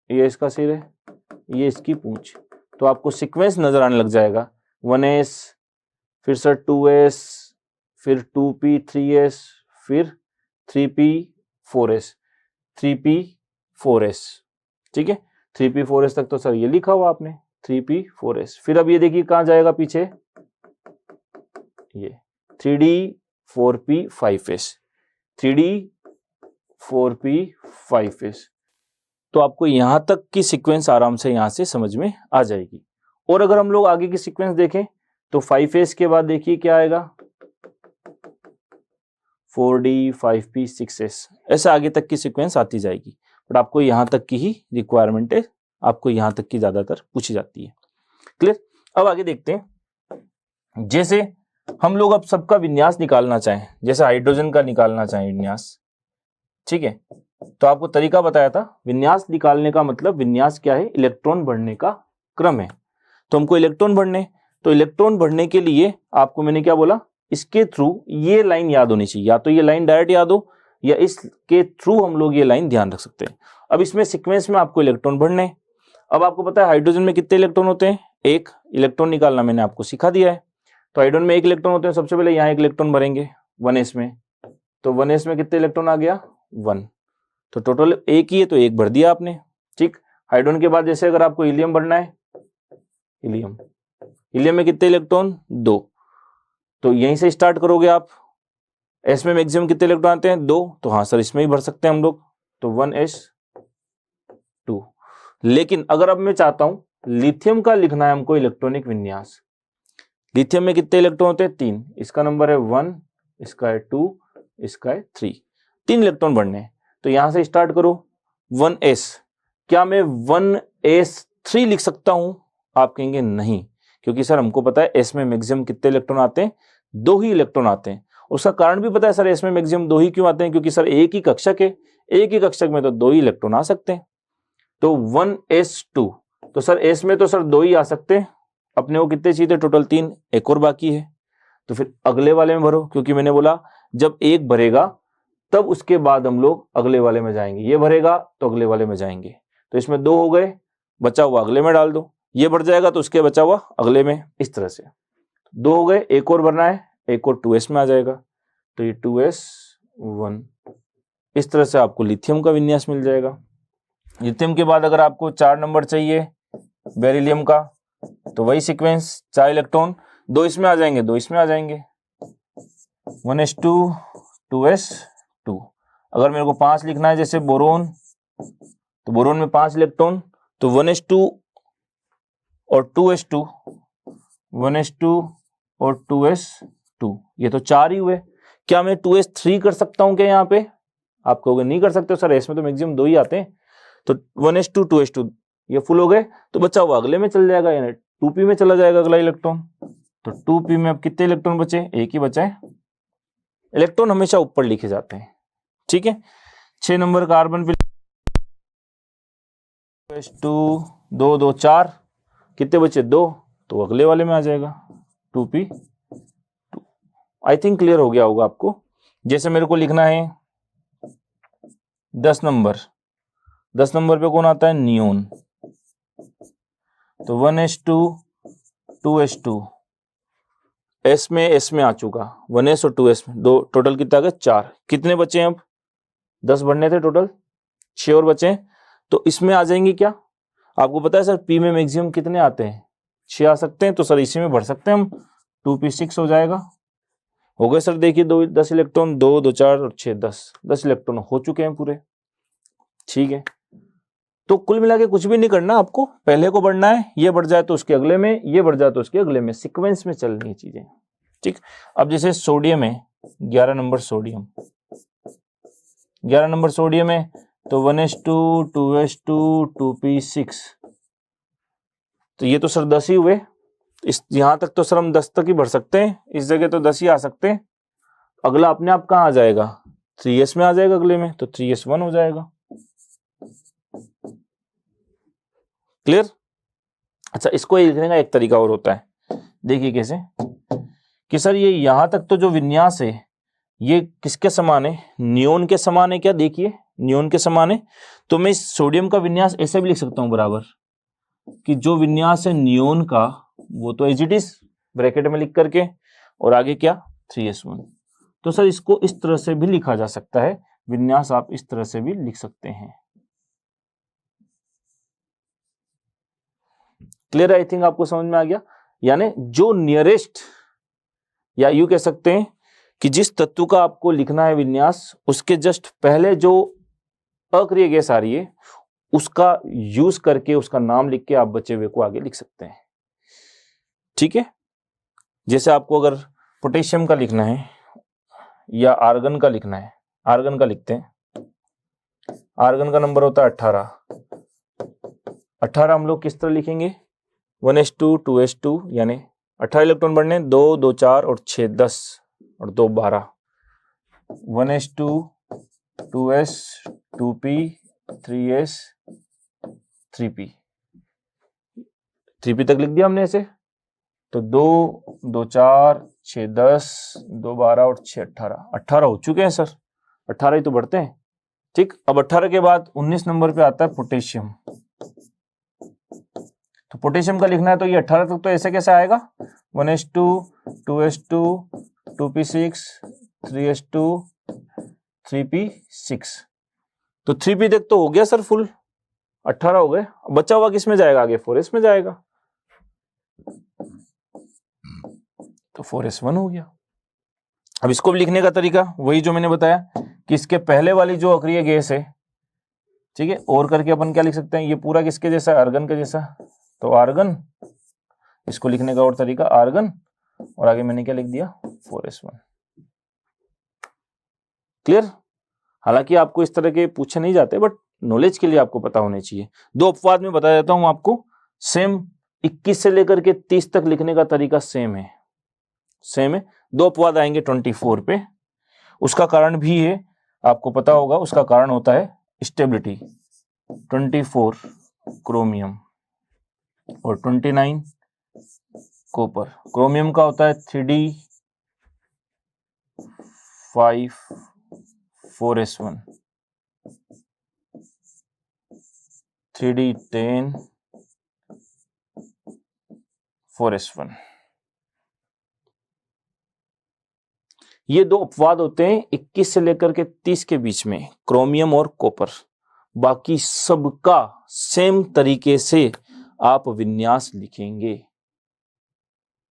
ये इसका सिर है, ये इसकी पूंछ। तो आपको सीक्वेंस नजर आने लग जाएगा, 1s फिर सर 2s फिर 2p 3s फिर 3p 4s 3p 4s, ठीक है। 3p 4s तक तो सर ये लिखा हुआ आपने 3p 4s। फिर अब ये देखिए कहां जाएगा पीछे, ये 3d 4p 5s, 3d 4p 5s। तो आपको यहां तक की सीक्वेंस आराम से यहां से समझ में आ जाएगी। और अगर हम लोग आगे की सीक्वेंस देखें तो 5s के बाद देखिए क्या आएगा, 4d 5p 6s, ऐसे आगे तक की सीक्वेंस आती जाएगी। बट आपको यहां तक की ही रिक्वायरमेंट है, आपको यहां तक की ज्यादातर पूछी जाती है। क्लियर। अब आगे देखते हैं, जैसे हम लोग अब सबका विन्यास निकालना चाहें, जैसे हाइड्रोजन का निकालना चाहें विन्यास, ठीक है, तो आपको तरीका बताया था। विन्यास निकालने का मतलब, विन्यास क्या है, इलेक्ट्रॉन बढ़ने का क्रम है। तो हमको इलेक्ट्रॉन बढ़ने, तो इलेक्ट्रॉन बढ़ने के लिए आपको मैंने क्या बोला, इसके थ्रू ये लाइन याद होनी चाहिए, या तो ये लाइन डायरेक्ट याद हो या इसके थ्रू हम लोग ये लाइन ध्यान रख सकते हैं। अब इसमें सीक्वेंस में आपको इलेक्ट्रॉन बढ़ने, अब आपको पता है हाइड्रोजन में कितने इलेक्ट्रॉन होते हैं, एक। इलेक्ट्रॉन निकालना मैंने आपको सिखा दिया है। तो हाइड्रोजन में एक इलेक्ट्रॉन होते हैं, सबसे पहले यहाँ एक इलेक्ट्रॉन भरेंगे 1s में, तो 1s में कितने इलेक्ट्रॉन आ गया, 1। तो टोटल एक ही है तो एक भर दिया आपने, ठीक। हाइड्रोजन के बाद जैसे अगर आपको हीलियम भरना है, हीलियम में कितने इलेक्ट्रॉन, 2, तो यहीं से स्टार्ट करोगे आप। एस में मैक्सिमम कितने इलेक्ट्रॉन आते हैं, 2, तो हाँ सर इसमें ही भर सकते हैं हम लोग, तो 1s2। लेकिन अगर अब मैं चाहता हूं लिथियम का लिखना है हमको इलेक्ट्रॉनिक विन्यास, लिथियम में कितने इलेक्ट्रॉन होते हैं, 3, इसका नंबर है 1, इसका है 2, इसका है 3, 3 इलेक्ट्रॉन बढ़ने हैं। तो यहां से स्टार्ट करो 1s, क्या मैं 1s3 लिख सकता हूं, आप कहेंगे नहीं, क्योंकि सर हमको पता है एस में मैक्सिमम कितने इलेक्ट्रॉन आते हैं, 2 ही इलेक्ट्रॉन आते हैं। उसका कारण भी पता है सर, एस में मैक्सिमम 2 ही क्यों आते हैं, क्योंकि सर एक ही कक्षक है, एक ही कक्षक में तो 2 ही इलेक्ट्रॉन आ सकते हैं। तो 1s2, तो सर एस में तो सर 2 ही आ सकते हैं, अपने को कितने चाहिए थे, टोटल 3, एक और बाकी है। तो फिर अगले वाले में भरो, क्योंकि मैंने बोला जब एक भरेगा तब उसके बाद हम लोग अगले वाले में जाएंगे, ये भरेगा तो अगले वाले में जाएंगे। तो इसमें 2 हो गए, बचा हुआ अगले में डाल दो, ये भर जाएगा तो उसके बचा हुआ अगले में, इस तरह से 2 हो गए, एक और भरना है, एक और 2s में आ जाएगा, तो ये 2s1। इस तरह से आपको लिथियम का विन्यास मिल जाएगा। लिथियम के बाद अगर आपको 4 नंबर चाहिए बेरिलियम का, तो वही सीक्वेंस, 4 इलेक्ट्रॉन, 2 इसमें आ जाएंगे, 2 इसमें आ जाएंगे, 1s2 2s2। अगर मेरे को 5 लिखना है जैसे बोरोन, तो बोरोन में 5 इलेक्ट्रॉन, तो 1s2 और 2s2, 1s2 और 2s2, ये तो 4 ही हुए। क्या मैं 2s3 कर सकता हूं क्या यहाँ पे, आप कहोगे नहीं कर सकते सर, इसमें तो मैक्सिमम 2 ही आते हैं। तो 1s2 2s2 ये फुल हो गए, तो बचा हुआ अगले में चल जाएगा, यानी 2p में चला जाएगा अगला इलेक्ट्रॉन। तो 2p में अब कितने इलेक्ट्रॉन बचे, एक ही बचा है। इलेक्ट्रॉन हमेशा ऊपर लिखे जाते हैं, ठीक है। 6 नंबर कार्बन पे 2 2 2 4, कितने बचे, 2, तो अगले वाले में आ जाएगा 2p2। आई थिंक क्लियर हो गया होगा आपको। जैसे मेरे को लिखना है 10 नंबर, 10 नंबर पे कौन आता है, नियोन, तो 1s2 2s2, एस में आ चुका, 1s और 2s में, 2 टोटल कितना आ गया, 4। कितने बचे हैं अब, 10 भरने थे टोटल, 6 और बचे हैं, तो इसमें आ जाएंगे क्या, आपको पता है सर पी में मैक्सिमम कितने आते हैं, 6 आ सकते हैं, तो सर इसी में भर सकते हैं हम, 2p6 हो जाएगा। हो गए सर, देखिए 10 इलेक्ट्रॉन, 2 2 4 और 6 10 इलेक्ट्रॉन हो चुके हैं पूरे, ठीक है। तो कुल मिला के कुछ भी नहीं करना आपको, पहले को बढ़ना है, ये बढ़ जाए तो उसके अगले में, ये बढ़ जाए तो उसके अगले में, सीक्वेंस में चलनी है चीजें, ठीक। अब जैसे सोडियम है, 11 नंबर सोडियम, 11 नंबर सोडियम है, तो 1s2 2s2 2p6, तो ये तो सर 10 ही हुए। इस यहां तक तो सर हम 10 तक ही भर सकते हैं, इस जगह तो 10 ही आ सकते हैं। अगला अपने आप कहाँ आ जाएगा, 3s में आ जाएगा अगले में, तो 3s1 हो जाएगा। क्लियर। अच्छा, इसको लिखने का एक तरीका और होता है, देखिए कैसे, कि सर ये यहां तक तो जो विन्यास है ये किसके समान है, नियोन के समान है क्या, देखिए नियोन के समान है। तो मैं इस सोडियम का विन्यास ऐसे भी लिख सकता हूं बराबर, कि जो विन्यास है नियोन का वो तो एज इट इज ब्रैकेट में लिख करके, और आगे क्या 3s1। तो सर इसको इस तरह से भी लिखा जा सकता है, विन्यास आप इस तरह से भी लिख सकते हैं। क्लियर, आई थिंक आपको समझ में आ गया। यानी जो नियरेस्ट, या यू कह सकते हैं कि जिस तत्व का आपको लिखना है विन्यास, उसके जस्ट पहले जो अक्रिय गैस आ रही है उसका यूज करके उसका नाम लिख के आप बचे हुए को आगे लिख सकते हैं। ठीक है, जैसे आपको अगर पोटेशियम का लिखना है या आर्गन का लिखना है, आर्गन का लिखते हैं। आर्गन का नंबर होता है 18। 18 हम लोग किस तरह लिखेंगे, 1s2 2s2, यानी 18 इलेक्ट्रॉन बढ़ने, 2 2 4 और 6 10 और 2 12, 1s2 2s 2p 3s 3p, 3p तक लिख दिया हमने ऐसे। तो 2 2 4 6 10 2 12 और 6 18, 18 हो चुके हैं सर, 18 ही तो बढ़ते हैं। ठीक, अब 18 के बाद 19 नंबर पे आता है पोटेशियम। तो पोटेशियम का लिखना है तो ये 18 तक तो ऐसे कैसे आएगा, 1s2 2s2 2p6 3s2 3p6। तो 3p तक तो हो गया सर, फुल 18 हो गए। बचा हुआ किस में जाएगा आगे, 4s में जाएगा, तो 4s1 हो गया। अब इसको भी लिखने का तरीका वही जो मैंने बताया कि इसके पहले वाली जो अक्रिय गैस है, ठीक है, और करके अपन क्या लिख सकते हैं, ये पूरा किसके जैसा, आर्गन के जैसा, तो आर्गन, इसको लिखने का और तरीका आर्गन, और आगे मैंने क्या लिख दिया, 4s1। क्लियर। हालांकि आपको इस तरह के पूछे नहीं जाते, बट नॉलेज के लिए आपको पता होने चाहिए। दो अपवाद में बता देता हूं आपको, सेम 21 से लेकर के 30 तक लिखने का तरीका सेम है, सेम है। दो अपवाद आएंगे 24 पे, उसका कारण भी है, आपको पता होगा, उसका कारण होता है स्टेबिलिटी। 24 क्रोमियम और 29 कॉपर। क्रोमियम का होता है 3d5 4s1, 3d10 4s1। ये दो अपवाद होते हैं 21 से लेकर के 30 के बीच में, क्रोमियम और कॉपर। बाकी सबका सेम तरीके से आप विन्यास लिखेंगे,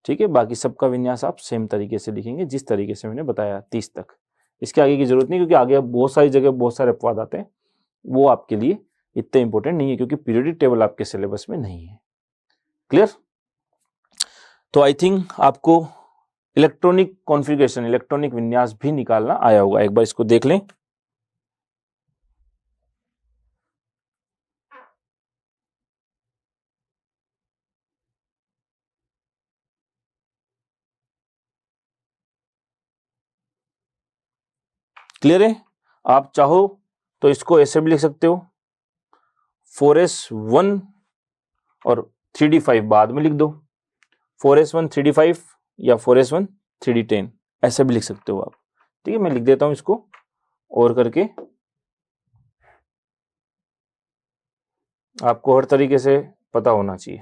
ठीक है, बाकी सबका विन्यास आप सेम तरीके से लिखेंगे जिस तरीके से मैंने बताया 30 तक। इसके आगे की जरूरत नहीं, क्योंकि आगे बहुत सारी जगह बहुत सारे अपवाद आते हैं, वो आपके लिए इतने इंपॉर्टेंट नहीं है, क्योंकि पीरियोडिक टेबल आपके सिलेबस में नहीं है। क्लियर। तो आई थिंक आपको इलेक्ट्रॉनिक कॉन्फ़िगरेशन, इलेक्ट्रॉनिक विन्यास भी निकालना आया होगा। एक बार इसको देख लें। क्लियर है। आप चाहो तो इसको ऐसे भी लिख सकते हो, 4s1 और 3d5 बाद में लिख दो, 4s1 3d5 या 4s1 3d10, ऐसे भी लिख सकते हो आप। ठीक है, मैं लिख देता हूं इसको और करके, आपको हर तरीके से पता होना चाहिए।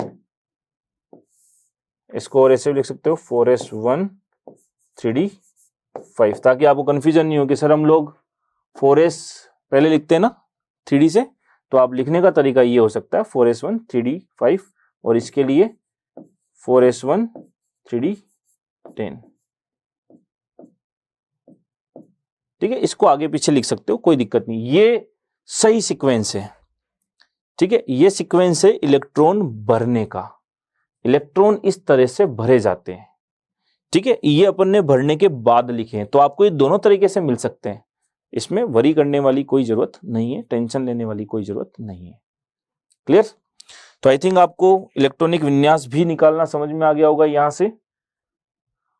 इसको और ऐसे भी लिख सकते हो, 4s1 3d5, ताकि आपको कंफ्यूजन नहीं हो कि सर हम लोग 4s पहले लिखते हैं ना 3d से, तो आप लिखने का तरीका ये हो सकता है 4s1 3d5 और इसके लिए 4s1 3d10। ठीक है, इसको आगे पीछे लिख सकते हो, कोई दिक्कत नहीं, ये सही सीक्वेंस है। ठीक है, ये सीक्वेंस है इलेक्ट्रॉन भरने का। इलेक्ट्रॉन इस तरह से भरे जाते हैं। ठीक है, ये अपन ने भरने के बाद लिखे हैं, तो आपको ये दोनों तरीके से मिल सकते हैं, इसमें वरी करने वाली कोई जरूरत नहीं है, टेंशन लेने वाली कोई जरूरत नहीं है। क्लियर। तो आई थिंक आपको इलेक्ट्रॉनिक विन्यास भी निकालना समझ में आ गया होगा। यहां से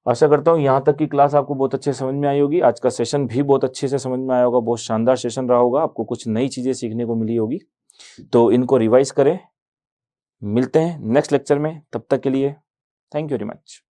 आशा करता हूं यहां तक की क्लास आपको बहुत अच्छे समझ में आई होगी। आज का सेशन भी बहुत अच्छे से समझ में आया होगा, बहुत शानदार सेशन रहा होगा, आपको कुछ नई चीजें सीखने को मिली होगी। तो इनको रिवाइज करें, मिलते हैं नेक्स्ट लेक्चर में, तब तक के लिए थैंक यू वेरी मच।